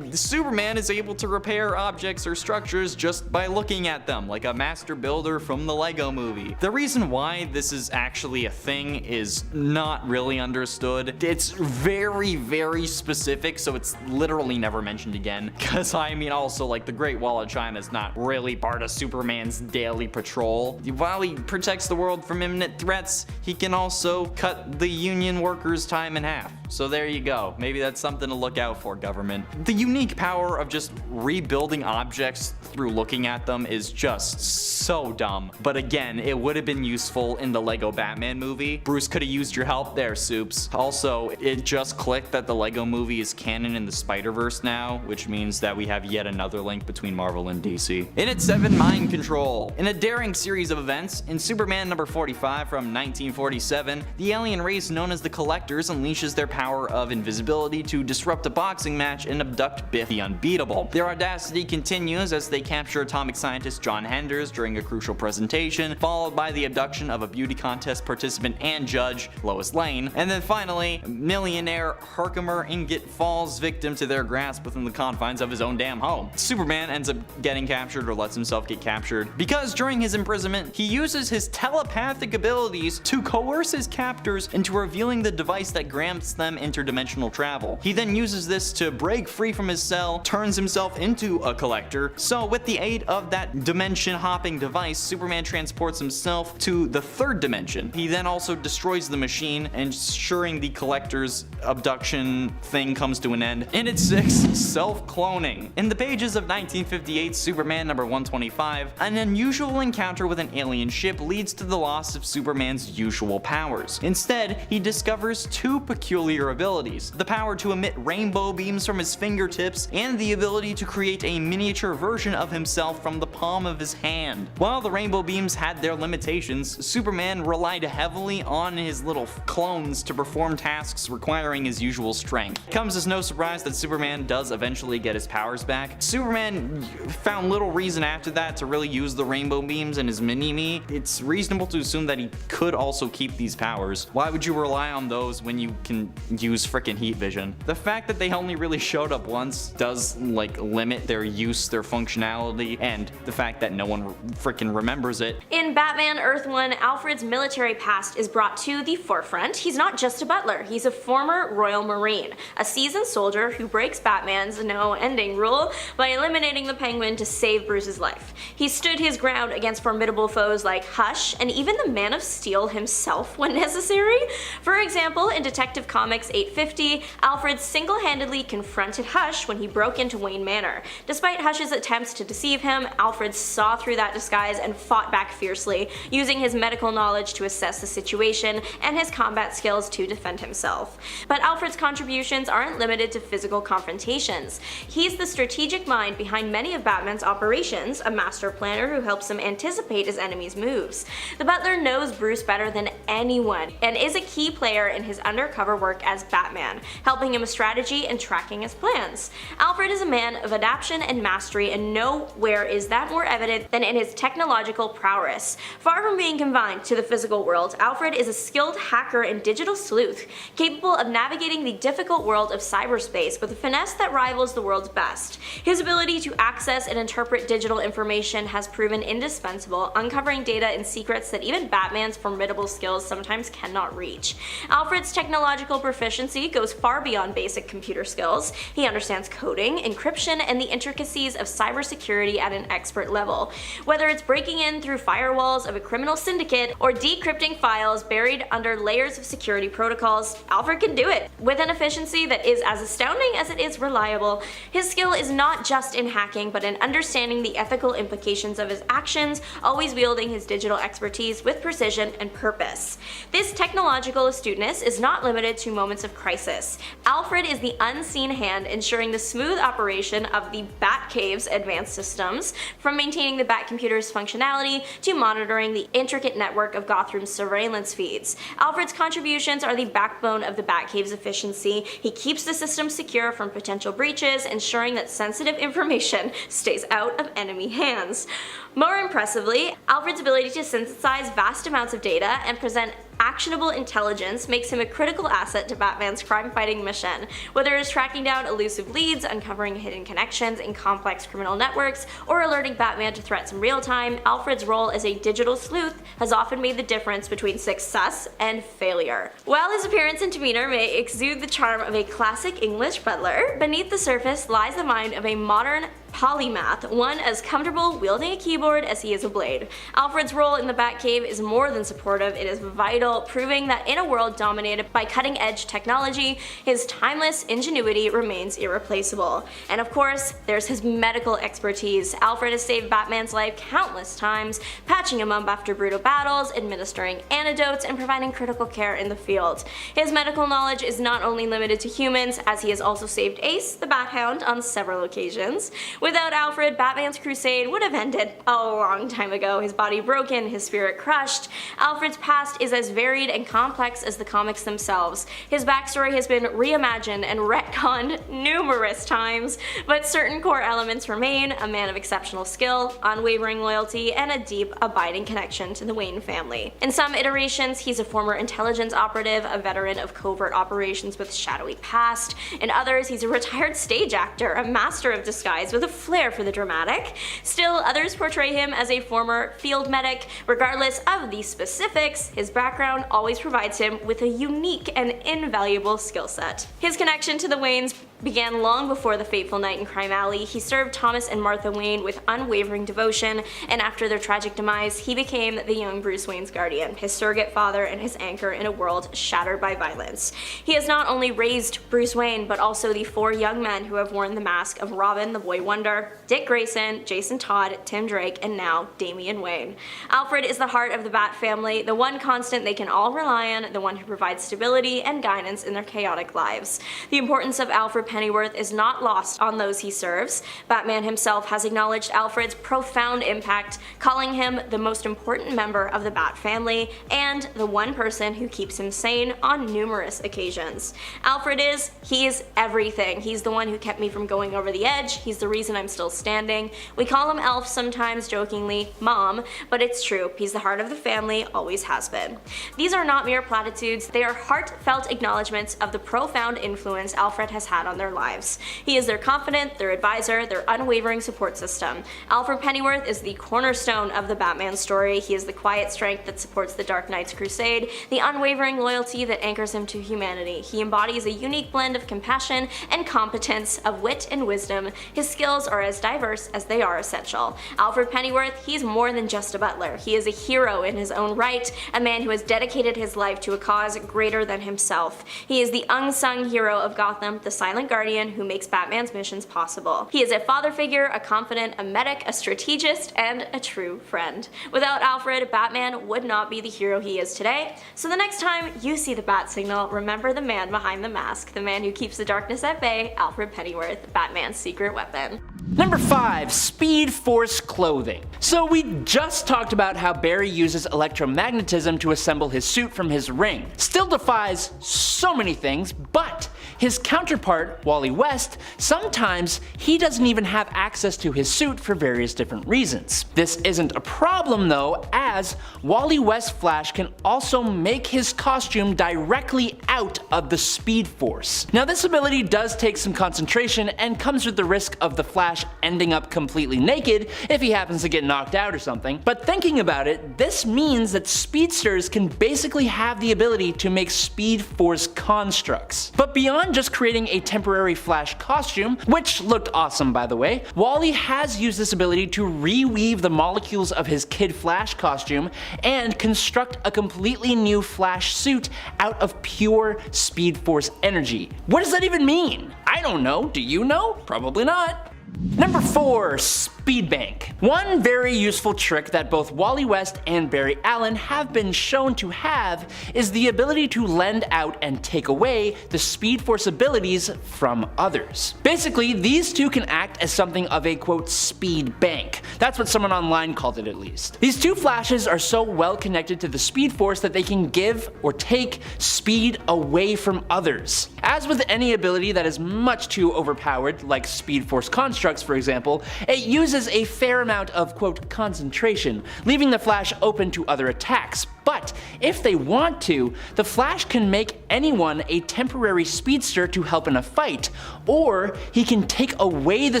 Superman is able to repair objects or structures just by looking at them, like a master builder from the Lego movie. The reason why this is actually a thing is not really understood. It's very, very specific, so it's literally never mentioned again. Because I mean, also, like, the Great Wall of China is not really part of Superman's daily patrol. While he protects the world from imminent threats, he can also cut the Union workers' time in half. So there you go. Maybe that's something to look out for, government. The unique power of just rebuilding objects through looking at them is just so dumb. But again, it would have been useful in the Lego Batman movie. Bruce could have used your help there, Soups. Also, it just clicked that the Lego movie is canon in the Spider-Verse now, which means that we have yet another link between Marvel and DC. In its 7, Mind Control. In a daring series of events, in Superman number 45 from 1947, the alien race known as the Collectors unleashes their power of invisibility to disrupt a boxing match and abduct Biff the Unbeatable. Their audacity continues as they capture atomic scientist John Henders during a crucial presentation, followed by the abduction of a beauty contest participant and judge, Lois Lane, and then finally, millionaire Herkimer Ingot falls victim to their grasp within the confines of his own damn home. Superman ends up getting captured, or lets himself get captured, because during his imprisonment, he uses his telepathic abilities to coerce his captors into revealing the device that grants them interdimensional travel. He then uses this to break free from his cell, turns himself into a collector. So with the aid of that dimension hopping device, Superman transports himself to the 3rd dimension. He then also destroys the machine, ensuring the collector's abduction thing comes to an end. In its 6, self-cloning. In the pages of 1958 Superman number 125, an unusual encounter with an alien ship leads to the loss of Superman's usual powers. Instead, he discovers 2 peculiar abilities: the power to emit rainbow beams from his fingertips, and the ability to create a miniature version of himself from the palm of his hand. While the rainbow beams had their limitations, Superman relied heavily on his little clones to perform tasks requiring his usual strength. It comes as no surprise that Superman does eventually get his powers back. Superman found little reason after that to really use the rainbow beams and his mini-me. It's reasonable to assume that he could also keep these powers. Why would you rely on those when you can use frickin' heat vision? The fact that they only really showed up once does like limit their use, their functionality, and the fact that no one frickin' remembers it. In Batman Earth 1, Alfred's military past is brought to the forefront. He's not just a butler, he's a former Royal Marine, a seasoned soldier who breaks Batman's no-ending rule by eliminating the Penguin to save Bruce's life. He stood his ground against formidable foes like Hush and even the Man of Steel himself when necessary. For example, in Detective Comics 850, Alfred single-handedly confronted Hush when he broke into Wayne Manor. Despite Hush's attempts to deceive him, Alfred saw through that disguise and fought back fiercely, using his medical knowledge to assess the situation and his combat skills to defend himself. But Alfred's contributions aren't limited to physical confrontations. He's the strategic mind behind many of Batman's operations, a master planner who helps him anticipate his enemies' moves. The butler knows Bruce better than anyone and is a key player in his undercover work as Batman, helping him with strategy and tracking his plans. Alfred is a man of adaptation and mastery, and nowhere is that more evident than in his technological prowess. Far from being confined to the physical world, Alfred is a skilled hacker and digital sleuth, capable of navigating the difficult world of cyberspace with a finesse that rivals the world's best. His ability to access and interpret digital information has proven indispensable, uncovering data and secrets that even Batman's formidable skills sometimes cannot reach. Alfred's technological proficiency goes far beyond basic computer skills. He understands coding, encryption, and the intricacies of cybersecurity at an expert level. Whether it's breaking in through firewalls of a criminal syndicate or decrypting files buried under layers of security protocols, Alfred can do it with an efficiency that is as astounding as it is reliable. His skill is not just in hacking, but in understanding the ethical implications of his actions, always wielding his digital expertise with precision and purpose. This technological astuteness is not limited to moments of crisis. Alfred is the unseen hand ensuring the smooth operation of the Batcave's advanced systems, from maintaining the Batcomputer's functionality to monitoring the intricate network of Gotham's surveillance feeds. Alfred's contributions are the backbone of the Batcave's efficiency. He keeps the system secure from potential breaches, ensuring that sensitive information stays out of enemy hands. More impressively, Alfred's ability to synthesize vast amounts of data and present actionable intelligence makes him a critical asset to Batman's crime-fighting mission. Whether it is tracking down elusive leads, uncovering hidden connections in complex criminal networks, or alerting Batman to threats in real time, Alfred's role as a digital sleuth has often made the difference between success and failure. While his appearance and demeanor may exude the charm of a classic English butler, beneath the surface lies the mind of a modern polymath, one as comfortable wielding a keyboard as he is a blade. Alfred's role in the Batcave is more than supportive, it is vital, proving that in a world dominated by cutting-edge technology, his timeless ingenuity remains irreplaceable. And of course, there's his medical expertise. Alfred has saved Batman's life countless times, patching him up after brutal battles, administering antidotes, and providing critical care in the field. His medical knowledge is not only limited to humans, as he has also saved Ace, the Bat-Hound, on several occasions. Without Alfred, Batman's crusade would have ended a long time ago, his body broken, his spirit crushed. Alfred's past is as varied and complex as the comics themselves. His backstory has been reimagined and retconned numerous times, but certain core elements remain: a man of exceptional skill, unwavering loyalty, and a deep, abiding connection to the Wayne family. In some iterations, he's a former intelligence operative, a veteran of covert operations with shadowy past. In others, he's a retired stage actor, a master of disguise with a flair for the dramatic. Still, others portray him as a former field medic. Regardless of the specifics, his background always provides him with a unique and invaluable skill set. His connection to the Waynes began long before the fateful night in Crime Alley. He served Thomas and Martha Wayne with unwavering devotion, and after their tragic demise, he became the young Bruce Wayne's guardian, his surrogate father, and his anchor in a world shattered by violence. He has not only raised Bruce Wayne, but also the four young men who have worn the mask of Robin the Boy Wonder, Dick Grayson, Jason Todd, Tim Drake, and now Damian Wayne. Alfred is the heart of the Bat family, the one constant they can all rely on, the one who provides stability and guidance in their chaotic lives. The importance of Alfred Pennyworth is not lost on those he serves. Batman himself has acknowledged Alfred's profound impact, calling him the most important member of the Bat family and the one person who keeps him sane on numerous occasions. Alfred he's everything. He's the one who kept me from going over the edge. He's the reason I'm still standing. We call him Elf sometimes, jokingly, Mom, but it's true. He's the heart of the family, always has been. These are not mere platitudes. They are heartfelt acknowledgments of the profound influence Alfred has had on their lives. He is their confidant, their advisor, their unwavering support system. Alfred Pennyworth is the cornerstone of the Batman story. He is the quiet strength that supports the Dark Knight's crusade, the unwavering loyalty that anchors him to humanity. He embodies a unique blend of compassion and competence, of wit and wisdom. His skills are as diverse as they are essential. Alfred Pennyworth, he's more than just a butler. He is a hero in his own right, a man who has dedicated his life to a cause greater than himself. He is the unsung hero of Gotham, the silent guardian who makes Batman's missions possible. He is a father figure, a confidant, a medic, a strategist, and a true friend. Without Alfred, Batman would not be the hero he is today. So the next time you see the bat signal, remember the man behind the mask, the man who keeps the darkness at bay, Alfred Pennyworth, Batman's secret weapon. Number 5. Speed Force clothing. So we just talked about how Barry uses electromagnetism to assemble his suit from his ring. Still defies so many things, but his counterpart, Wally West, sometimes he doesn't even have access to his suit for various different reasons. This isn't a problem though, as Wally West Flash can also make his costume directly out of the Speed Force. Now this ability does take some concentration and comes with the risk of the Flash ending up completely naked if he happens to get knocked out or something, but thinking about it, this means that speedsters can basically have the ability to make Speed Force constructs. But beyond just creating a temporary Flash costume, which looked awesome by the way, Wally has used this ability to reweave the molecules of his Kid Flash costume and construct a completely new Flash suit out of pure Speed Force energy. What does that even mean? I don't know. Do you know? Probably not. Number 4. Speed Bank. One very useful trick that both Wally West and Barry Allen have been shown to have is the ability to lend out and take away the Speed Force abilities from others. Basically, these two can act as something of a quote speed bank. That's what someone online called it at least. These two Flashes are so well connected to the Speed Force that they can give or take speed away from others. As with any ability that is much too overpowered, like Speed Force constructs for example, it uses a fair amount of quote concentration, leaving the Flash open to other attacks. But if they want to, the Flash can make anyone a temporary speedster to help in a fight, or he can take away the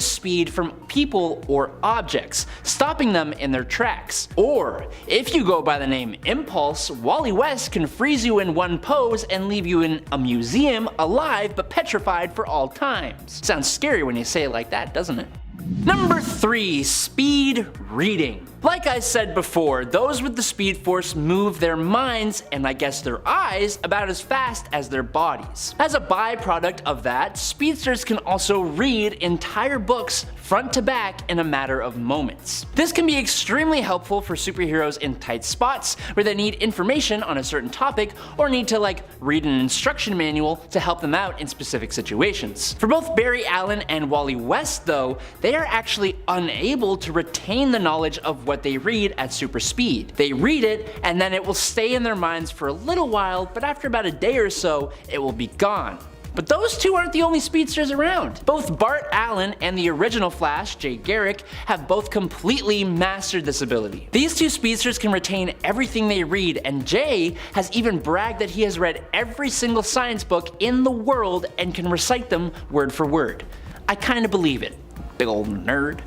speed from people or objects, stopping them in their tracks. Or, if you go by the name Impulse, Wally West can freeze you in one pose and leave you in a museum alive but petrified for all times. Sounds scary when you say it like that, doesn't it? Number 3. Speed Reading. Like I said before, those with the Speed Force move their minds, and I guess their eyes, about as fast as their bodies. As a byproduct of that, speedsters can also read entire books front to back in a matter of moments. This can be extremely helpful for superheroes in tight spots where they need information on a certain topic or need to read an instruction manual to help them out in specific situations. For both Barry Allen and Wally West though, they are actually unable to retain the knowledge of what they read at super speed. They read it and then it will stay in their minds for a little while, but after about a day or so, it will be gone. But those two aren't the only speedsters around. Both Bart Allen and the original Flash, Jay Garrick, have both completely mastered this ability. These two speedsters can retain everything they read, and Jay has even bragged that he has read every single science book in the world and can recite them word for word. I kinda believe it. Big old nerd.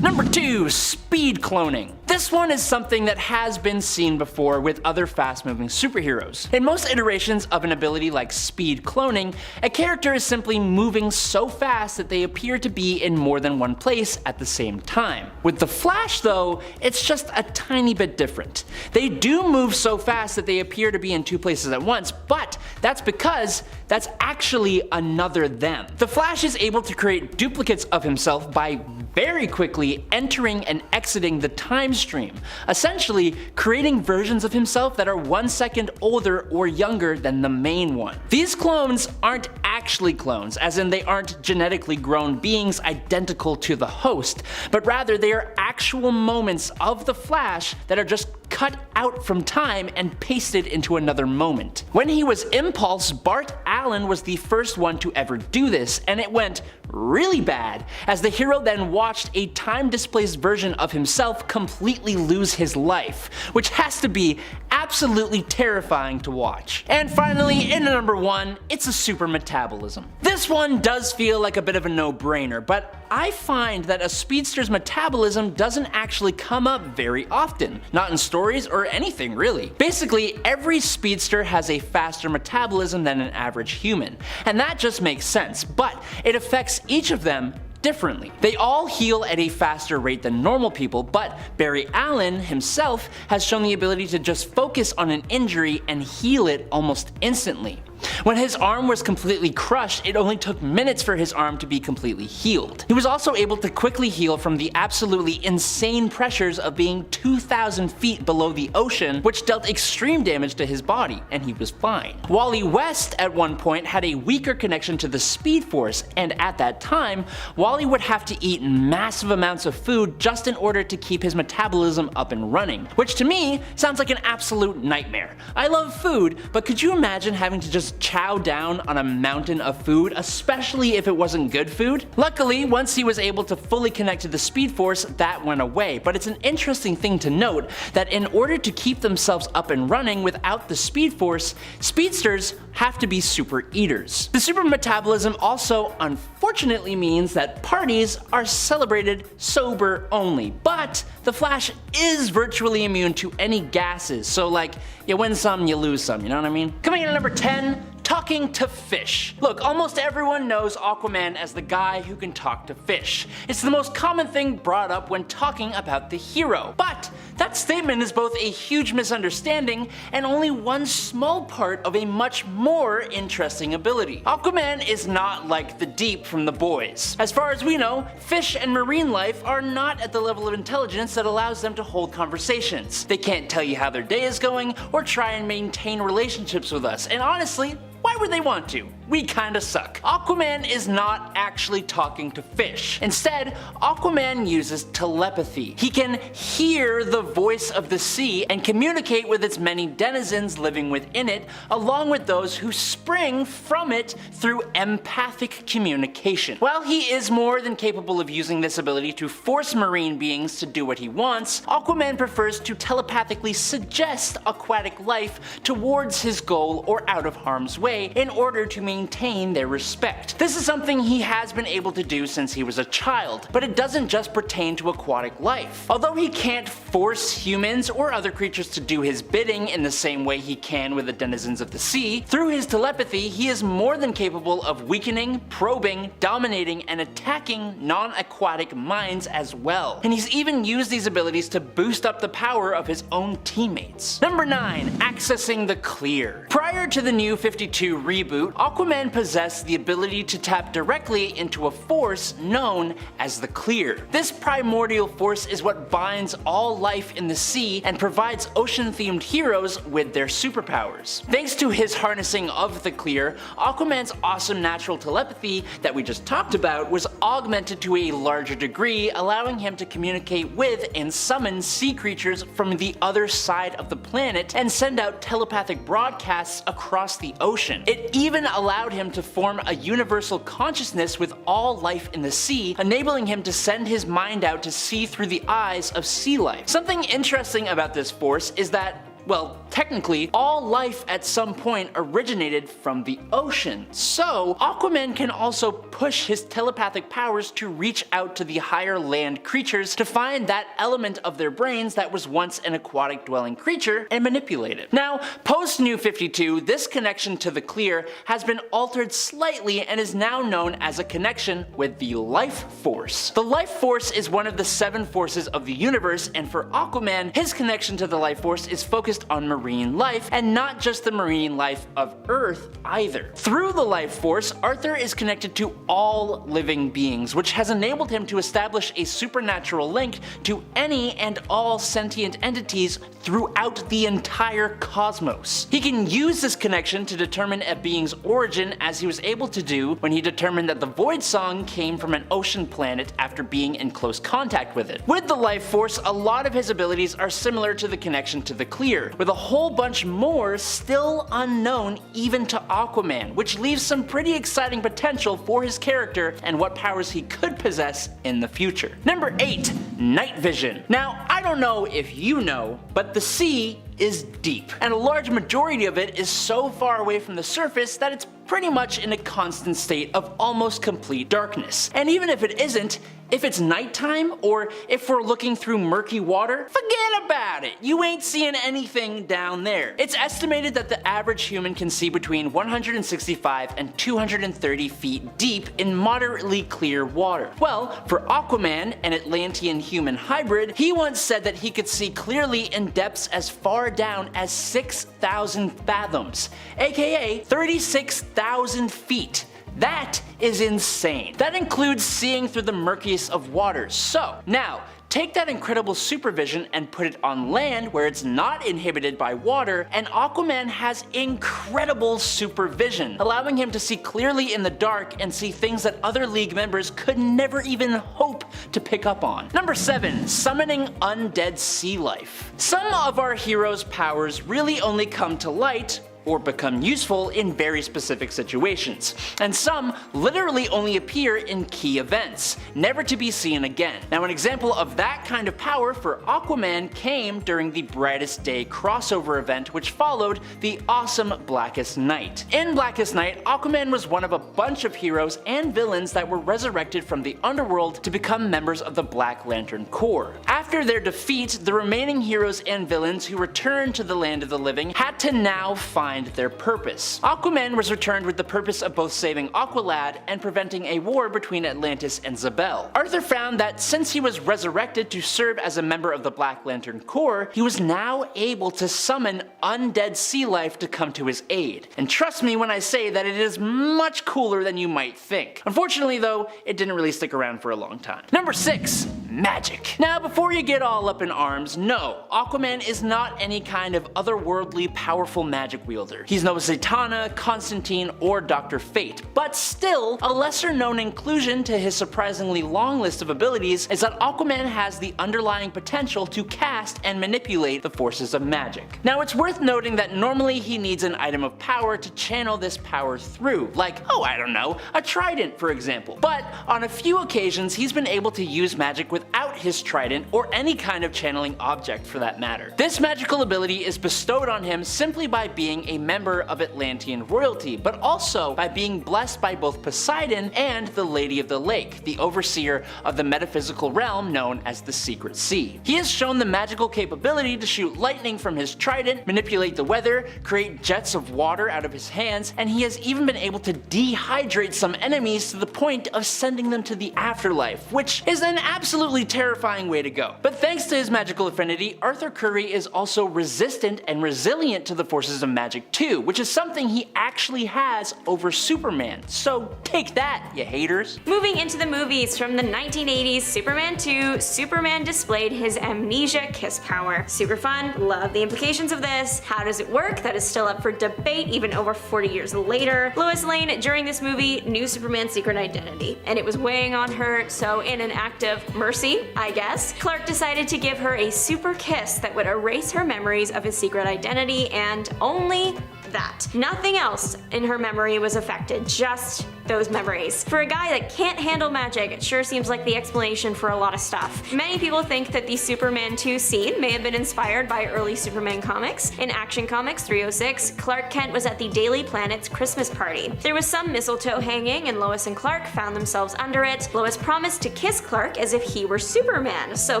Number 2. Speed Cloning. This one is something that has been seen before with other fast-moving superheroes. In most iterations of an ability like speed cloning, a character is simply moving so fast that they appear to be in more than one place at the same time. With the Flash though, it's just a tiny bit different. They do move so fast that they appear to be in two places at once, but that's because that's actually another them. The Flash is able to create duplicates of himself by very quickly entering and exiting the time stream, essentially creating versions of himself that are 1 second older or younger than the main one. These clones aren't actually clones, as in they aren't genetically grown beings identical to the host, but rather they are actual moments of the Flash that are just cut out from time and pasted into another moment. When he was Impulse, Bart Allen was the first one to ever do this, and it went really bad, as the hero then watched a time-displaced version of himself completely lose his life, which has to be absolutely terrifying to watch. And finally, in number 1, it's a super metabolism. This one does feel like a bit of a no-brainer, but I find that a speedster's metabolism doesn't actually come up very often, not in stories or anything really. Basically, every speedster has a faster metabolism than an average human, and that just makes sense, but it affects each of them differently. They all heal at a faster rate than normal people, but Barry Allen himself has shown the ability to just focus on an injury and heal it almost instantly. When his arm was completely crushed, it only took minutes for his arm to be completely healed. He was also able to quickly heal from the absolutely insane pressures of being 2,000 feet below the ocean, which dealt extreme damage to his body, and he was fine. Wally West at one point had a weaker connection to the Speed Force, and at that time, Wally would have to eat massive amounts of food just in order to keep his metabolism up and running, which to me sounds like an absolute nightmare. I love food, but could you imagine having to just always chow down on a mountain of food, especially if it wasn't good food. Luckily, once he was able to fully connect to the Speed Force, that went away, but it's an interesting thing to note that in order to keep themselves up and running without the Speed Force, speedsters have to be super eaters. The super metabolism also unfortunately means that parties are celebrated sober only, but the Flash is virtually immune to any gases, so like, you win some, you lose some, you know what I mean? Coming in at number 10, talking to fish. Look, almost everyone knows Aquaman as the guy who can talk to fish. It's the most common thing brought up when talking about the hero. But that statement is both a huge misunderstanding and only one small part of a much more interesting ability. Aquaman is not like the Deep from The Boys. As far as we know, fish and marine life are not at the level of intelligence that allows them to hold conversations. They can't tell you how their day is going or try and maintain relationships with us, and honestly, why would they want to? We kinda suck. Aquaman is not actually talking to fish. Instead, Aquaman uses telepathy. He can hear the voice of the sea and communicate with its many denizens living within it, along with those who spring from it through empathic communication. While he is more than capable of using this ability to force marine beings to do what he wants, Aquaman prefers to telepathically suggest aquatic life towards his goal or out of harm's way in order to maintain their respect. This is something he has been able to do since he was a child, but it doesn't just pertain to aquatic life. Although he can't force humans or other creatures to do his bidding in the same way he can with the denizens of the sea, through his telepathy he is more than capable of weakening, probing, dominating, and attacking non-aquatic minds as well. And he's even used these abilities to boost up the power of his own teammates. Number 9. Accessing the clear. Prior to the New 52 reboot, Aquaman possessed the ability to tap directly into a force known as the Clear. This primordial force is what binds all life in the sea and provides ocean-themed heroes with their superpowers. Thanks to his harnessing of the Clear, Aquaman's awesome natural telepathy that we just talked about was augmented to a larger degree, allowing him to communicate with and summon sea creatures from the other side of the planet and send out telepathic broadcasts across the ocean. It even allowed him to form a universal consciousness with all life in the sea, enabling him to send his mind out to see through the eyes of sea life. Something interesting about this force is that, well, technically, all life at some point originated from the ocean. So, Aquaman can also push his telepathic powers to reach out to the higher land creatures to find that element of their brains that was once an aquatic dwelling creature and manipulate it. Now, post New 52, this connection to the Clear has been altered slightly and is now known as a connection with the Life Force. The Life Force is one of the 7 forces of the universe, and for Aquaman, his connection to the Life Force is focused on marine life, and not just the marine life of Earth either. Through the Life Force, Arthur is connected to all living beings, which has enabled him to establish a supernatural link to any and all sentient entities throughout the entire cosmos. He can use this connection to determine a being's origin, as he was able to do when he determined that the Void Song came from an ocean planet after being in close contact with it. With the Life Force, a lot of his abilities are similar to the connection to the Clear, with a whole bunch more still unknown even to Aquaman, which leaves some pretty exciting potential for his character and what powers he could possess in the future. Number 8. Night Vision. Now, I don't know if you know, but the sea is deep, and a large majority of it is so far away from the surface that it's pretty much in a constant state of almost complete darkness. And even if it isn't, if it's nighttime, or if we're looking through murky water, forget about it, you ain't seeing anything down there. It's estimated that the average human can see between 165 and 230 feet deep in moderately clear water. Well, for Aquaman, an Atlantean human hybrid, he once said that he could see clearly in depths as far down as 6,000 fathoms, aka 36,000 feet. That is insane. That includes seeing through the murkiest of waters. So, now, take that incredible supervision and put it on land where it's not inhibited by water, and Aquaman has incredible supervision, allowing him to see clearly in the dark and see things that other League members could never even hope to pick up on. Number 7. Summoning undead sea life. Some of our heroes' powers really only come to light or become useful in very specific situations, and some literally only appear in key events, never to be seen again. Now, an example of that kind of power for Aquaman came during the Brightest Day crossover event, which followed the awesome Blackest Night. In Blackest Night, Aquaman was one of a bunch of heroes and villains that were resurrected from the underworld to become members of the Black Lantern Corps. After their defeat, the remaining heroes and villains who returned to the land of the living had to now find their purpose. Aquaman was returned with the purpose of both saving Aqualad and preventing a war between Atlantis and Zabel. Arthur found that since he was resurrected to serve as a member of the Black Lantern Corps, he was now able to summon undead sea life to come to his aid. And trust me when I say that it is much cooler than you might think. Unfortunately though, it didn't really stick around for a long time. Number 6. Magic. Now before you get all up in arms, no, Aquaman is not any kind of otherworldly powerful magic wielder. He's no Zatanna, Constantine, or Dr. Fate, but still, a lesser known inclusion to his surprisingly long list of abilities is that Aquaman has the underlying potential to cast and manipulate the forces of magic. Now it's worth noting that normally he needs an item of power to channel this power through, like, oh I don't know, a trident for example. But on a few occasions he's been able to use magic without his trident or any kind of channeling object for that matter. This magical ability is bestowed on him simply by being a member of Atlantean royalty, but also by being blessed by both Poseidon and the Lady of the Lake, the overseer of the metaphysical realm known as the Secret Sea. He has shown the magical capability to shoot lightning from his trident, manipulate the weather, create jets of water out of his hands, and he has even been able to dehydrate some enemies to the point of sending them to the afterlife, which is an absolutely terrifying way to go. But thanks to his magical affinity, Arthur Curry is also resistant and resilient to the forces of magic too, which is something he actually has over Superman. So take that, you haters. Moving into the movies from the 1980s, Superman 2, Superman displayed his amnesia kiss power. Super fun, love the implications of this. How does it work? That is still up for debate even over 40 years later. Lois Lane during this movie knew Superman's secret identity, and it was weighing on her, so in an act of mercy, I guess, Clark decided to give her a super kiss that would erase her memories of his secret identity, and only that. Nothing else in her memory was affected, just those memories. For a guy that can't handle magic, it sure seems like the explanation for a lot of stuff. Many people think that the Superman 2 scene may have been inspired by early Superman comics. In Action Comics 306, Clark Kent was at the Daily Planet's Christmas party. There was some mistletoe hanging and Lois and Clark found themselves under it. Lois promised to kiss Clark as if he were Superman, so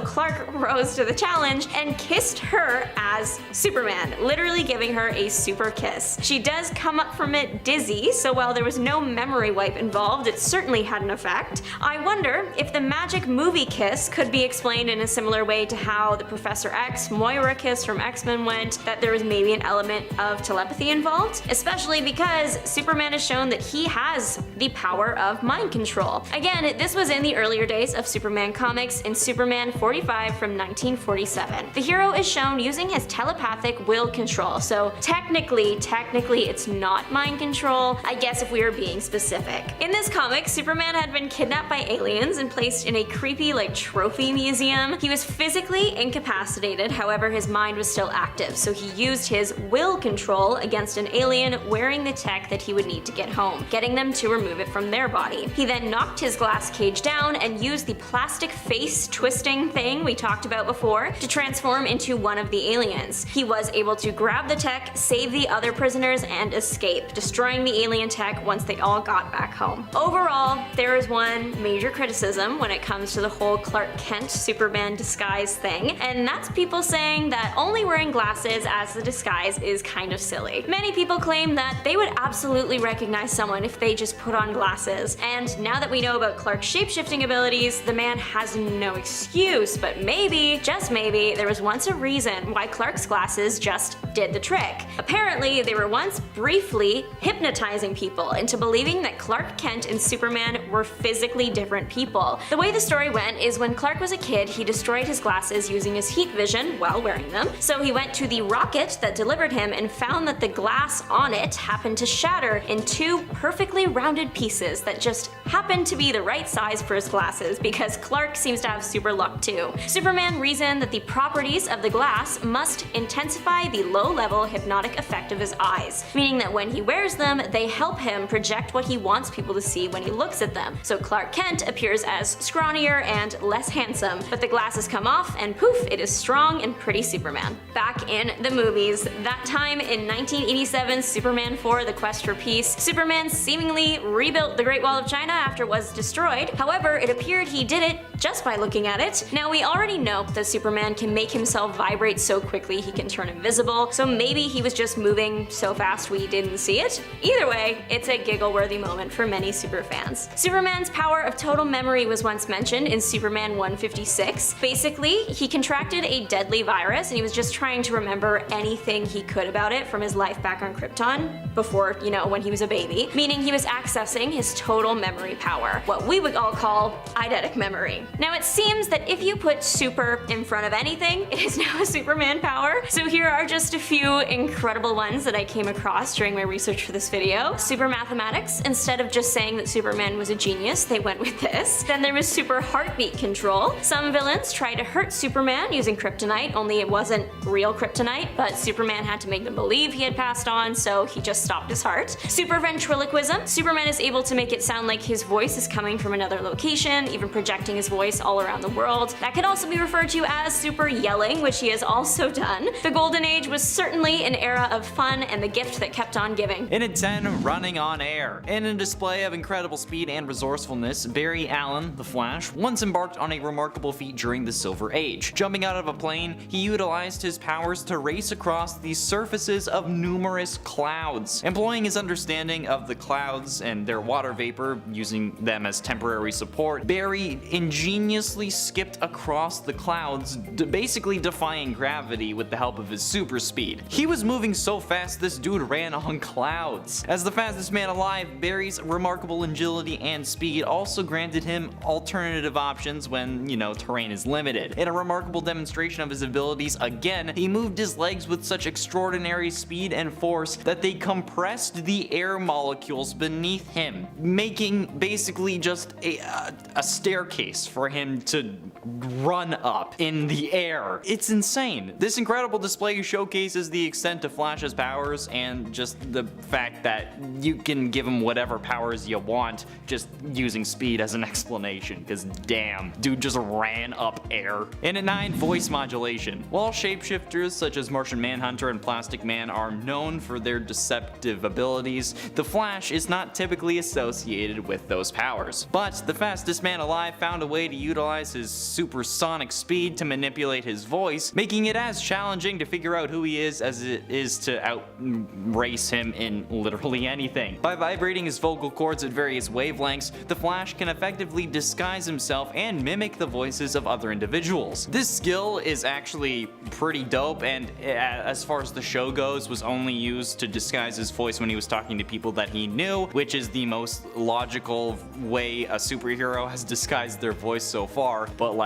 Clark rose to the challenge and kissed her as Superman, literally giving her a super kiss. She does come up from it dizzy, so while there was no memory wipe involved, it certainly had an effect. I wonder if the magic movie kiss could be explained in a similar way to how the Professor X Moira kiss from X-Men went, that there was maybe an element of telepathy involved, especially because Superman has shown that he has the power of mind control. Again, this was in the earlier days of Superman comics in Superman 45 from 1947. The hero is shown using his telepathic will control, so technically it's not mind control, I guess if we were being specific. In this comic, Superman had been kidnapped by aliens and placed in a creepy trophy museum. He was physically incapacitated, however his mind was still active, so he used his will control against an alien wearing the tech that he would need to get home, getting them to remove it from their body. He then knocked his glass cage down and used the plastic face twisting thing we talked about before to transform into one of the aliens. He was able to grab the tech, save the other prisoners, and escape, destroying the alien tech once they all got back home. Overall, there is one major criticism when it comes to the whole Clark Kent Superman disguise thing, and that's people saying that only wearing glasses as the disguise is kind of silly. Many people claim that they would absolutely recognize someone if they just put on glasses, and now that we know about Clark's shapeshifting abilities, the man has no excuse, but maybe, just maybe, there was once a reason why Clark's glasses just did the trick. Apparently, they were once briefly hypnotizing people into believing that Clark Kent and Superman were physically different people. The way the story went is when Clark was a kid, he destroyed his glasses using his heat vision while wearing them, so he went to the rocket that delivered him and found that the glass on it happened to shatter in two perfectly rounded pieces that just happened to be the right size for his glasses, because Clark seems to have super luck too. Superman reasoned that the properties of the glass must intensify the low-level hypnotic effect of his eyes, meaning that when he wears them, they help him project what he wants people to see when he looks at them. So Clark Kent appears as scrawnier and less handsome, but the glasses come off and poof, it is strong and pretty Superman. Back in the movies, that time in 1987's Superman 4: The Quest for Peace, Superman seemingly rebuilt the Great Wall of China after it was destroyed. However, it appeared he did it just by looking at it. Now, we already know that Superman can make himself vibrate so quickly he can turn invisible, so maybe he was just moving so fast we didn't see it. Either way, it's a giggle-worthy moment for many super fans. Superman's power of total memory was once mentioned in Superman 156. Basically, he contracted a deadly virus and he was just trying to remember anything he could about it from his life back on Krypton before, when he was a baby, meaning he was accessing his total memory power, what we would all call eidetic memory. Now, it seems that if you put super in front of anything, it is now a Superman power. So here are just a few incredible ones that I came across during my research for this video. Super mathematics. Instead of just saying that Superman was a genius, they went with this. Then there was super heartbeat control. Some villains tried to hurt Superman using kryptonite, only it wasn't real kryptonite, but Superman had to make them believe he had passed on, so he just stopped his heart. Super ventriloquism. Superman is able to make it sound like his voice is coming from another location, even projecting his voice all around the world. That could also be referred to as super yelling, which he has also done. The Golden Age was certainly an era of fun and the gift that kept on giving. In at 10, running on air. In a display of incredible speed and resourcefulness, Barry Allen, the Flash, once embarked on a remarkable feat during the Silver Age. Jumping out of a plane, he utilized his powers to race across the surfaces of numerous clouds. Employing his understanding of the clouds and their water vapor, using them as temporary support, Barry ingeniously skipped across the clouds, basically defying gravity with the help of his super speed. He was moving so fast this dude ran on clouds. As the fastest man alive, Barry's remarkable agility and speed also granted him alternative options when, terrain is limited. In a remarkable demonstration of his abilities, again, he moved his legs with such extraordinary speed and force that they compressed the air molecules beneath him, making basically just a staircase for him to run up in the air. It's insane. This incredible display showcases the extent of Flash's powers and just the fact that you can give him whatever powers you want just using speed as an explanation, because damn, dude just ran up air. In at 9, voice modulation. While shapeshifters such as Martian Manhunter and Plastic Man are known for their deceptive abilities, the Flash is not typically associated with those powers. But the fastest man alive found a way to utilize his supersonic speed to manipulate his voice, making it as challenging to figure out who he is as it is to outrace him in literally anything. By vibrating his vocal cords at various wavelengths, the Flash can effectively disguise himself and mimic the voices of other individuals. This skill is actually pretty dope, and as far as the show goes, was only used to disguise his voice when he was talking to people that he knew, which is the most logical way a superhero has disguised their voice so far, but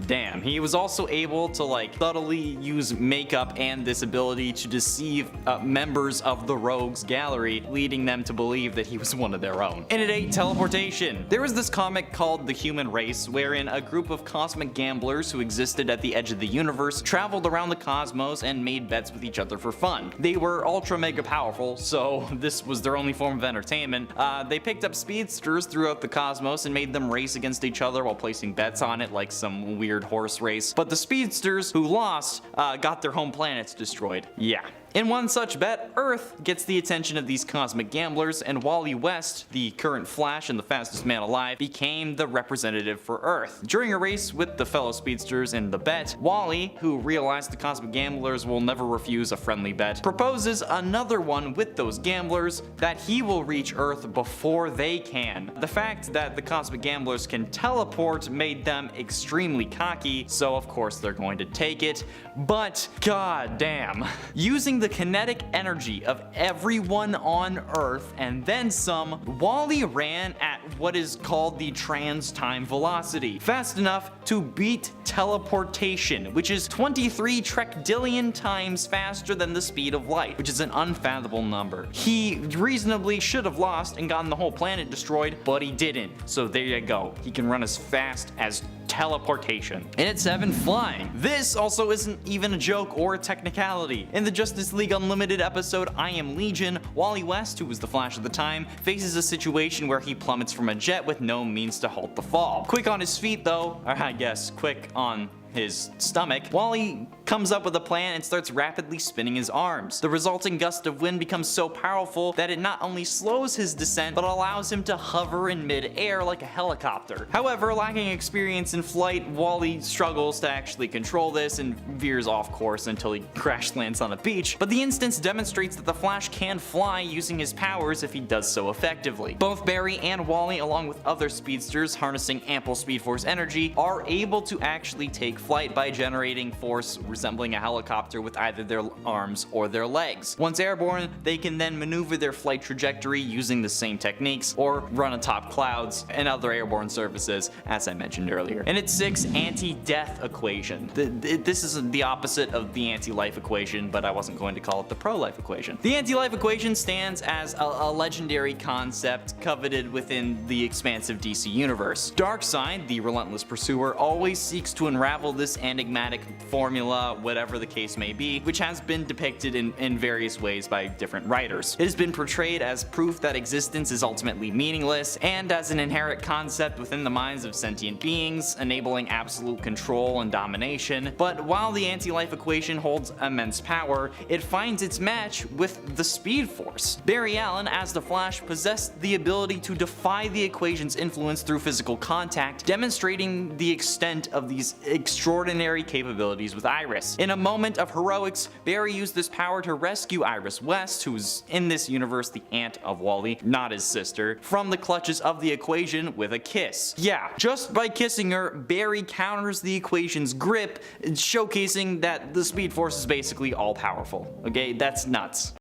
damn, he was also able to subtly use makeup and this ability to deceive members of the Rogues Gallery, leading them to believe that he was one of their own. And at 8, teleportation. There was this comic called The Human Race, wherein a group of cosmic gamblers who existed at the edge of the universe traveled around the cosmos and made bets with each other for fun. They were ultra mega powerful, so this was their only form of entertainment. They picked up speedsters throughout the cosmos and made them race against each other while placing bets on it like some weird horse race, but the speedsters who lost got their home planets destroyed. Yeah. In one such bet, Earth gets the attention of these cosmic gamblers, and Wally West, the current Flash and the fastest man alive, became the representative for Earth. During a race with the fellow speedsters in the bet, Wally, who realized the cosmic gamblers will never refuse a friendly bet, proposes another one with those gamblers that he will reach Earth before they can. The fact that the cosmic gamblers can teleport made them extremely cocky, so of course they're going to take it, but god damn. Using the kinetic energy of everyone on Earth and then some, Wally ran at what is called the trans-time velocity, fast enough to beat teleportation, which is 23 trillion times faster than the speed of light, which is an unfathomable number. He reasonably should have lost and gotten the whole planet destroyed, but he didn't. So there you go. He can run as fast as teleportation. And at 7, flying. This also isn't even a joke or a technicality. In the Justice League Unlimited episode I Am Legion, Wally West, who was the Flash at the time, faces a situation where he plummets from a jet with no means to halt the fall. Quick on his feet though, or I guess quick on his stomach, Wally comes up with a plan and starts rapidly spinning his arms. The resulting gust of wind becomes so powerful that it not only slows his descent, but allows him to hover in mid-air like a helicopter. However, lacking experience in flight, Wally struggles to actually control this and veers off course until he crash lands on a beach, but the instance demonstrates that the Flash can fly using his powers if he does so effectively. Both Barry and Wally, along with other speedsters harnessing ample Speed Force energy, are able to actually take flight by generating force resembling a helicopter with either their arms or their legs. Once airborne, they can then maneuver their flight trajectory using the same techniques or run atop clouds and other airborne surfaces, as I mentioned earlier. And at 6, anti-death equation. This is the opposite of the anti-life equation, but I wasn't going to call it the pro-life equation. The anti-life equation stands as a legendary concept coveted within the expansive DC universe. Darkseid, the relentless pursuer, always seeks to unravel this enigmatic formula, whatever the case may be, which has been depicted in various ways by different writers. It has been portrayed as proof that existence is ultimately meaningless, and as an inherent concept within the minds of sentient beings, enabling absolute control and domination. But while the anti-life equation holds immense power, it finds its match with the Speed Force. Barry Allen, as the Flash, possessed the ability to defy the equation's influence through physical contact, demonstrating the extent of these extraordinary capabilities with Iris. In a moment of heroics, Barry used this power to rescue Iris West, who's in this universe the aunt of Wally, not his sister, from the clutches of the equation with a kiss. Yeah, just by kissing her, Barry counters the equation's grip, showcasing that the Speed Force is basically all powerful. Okay, that's nuts.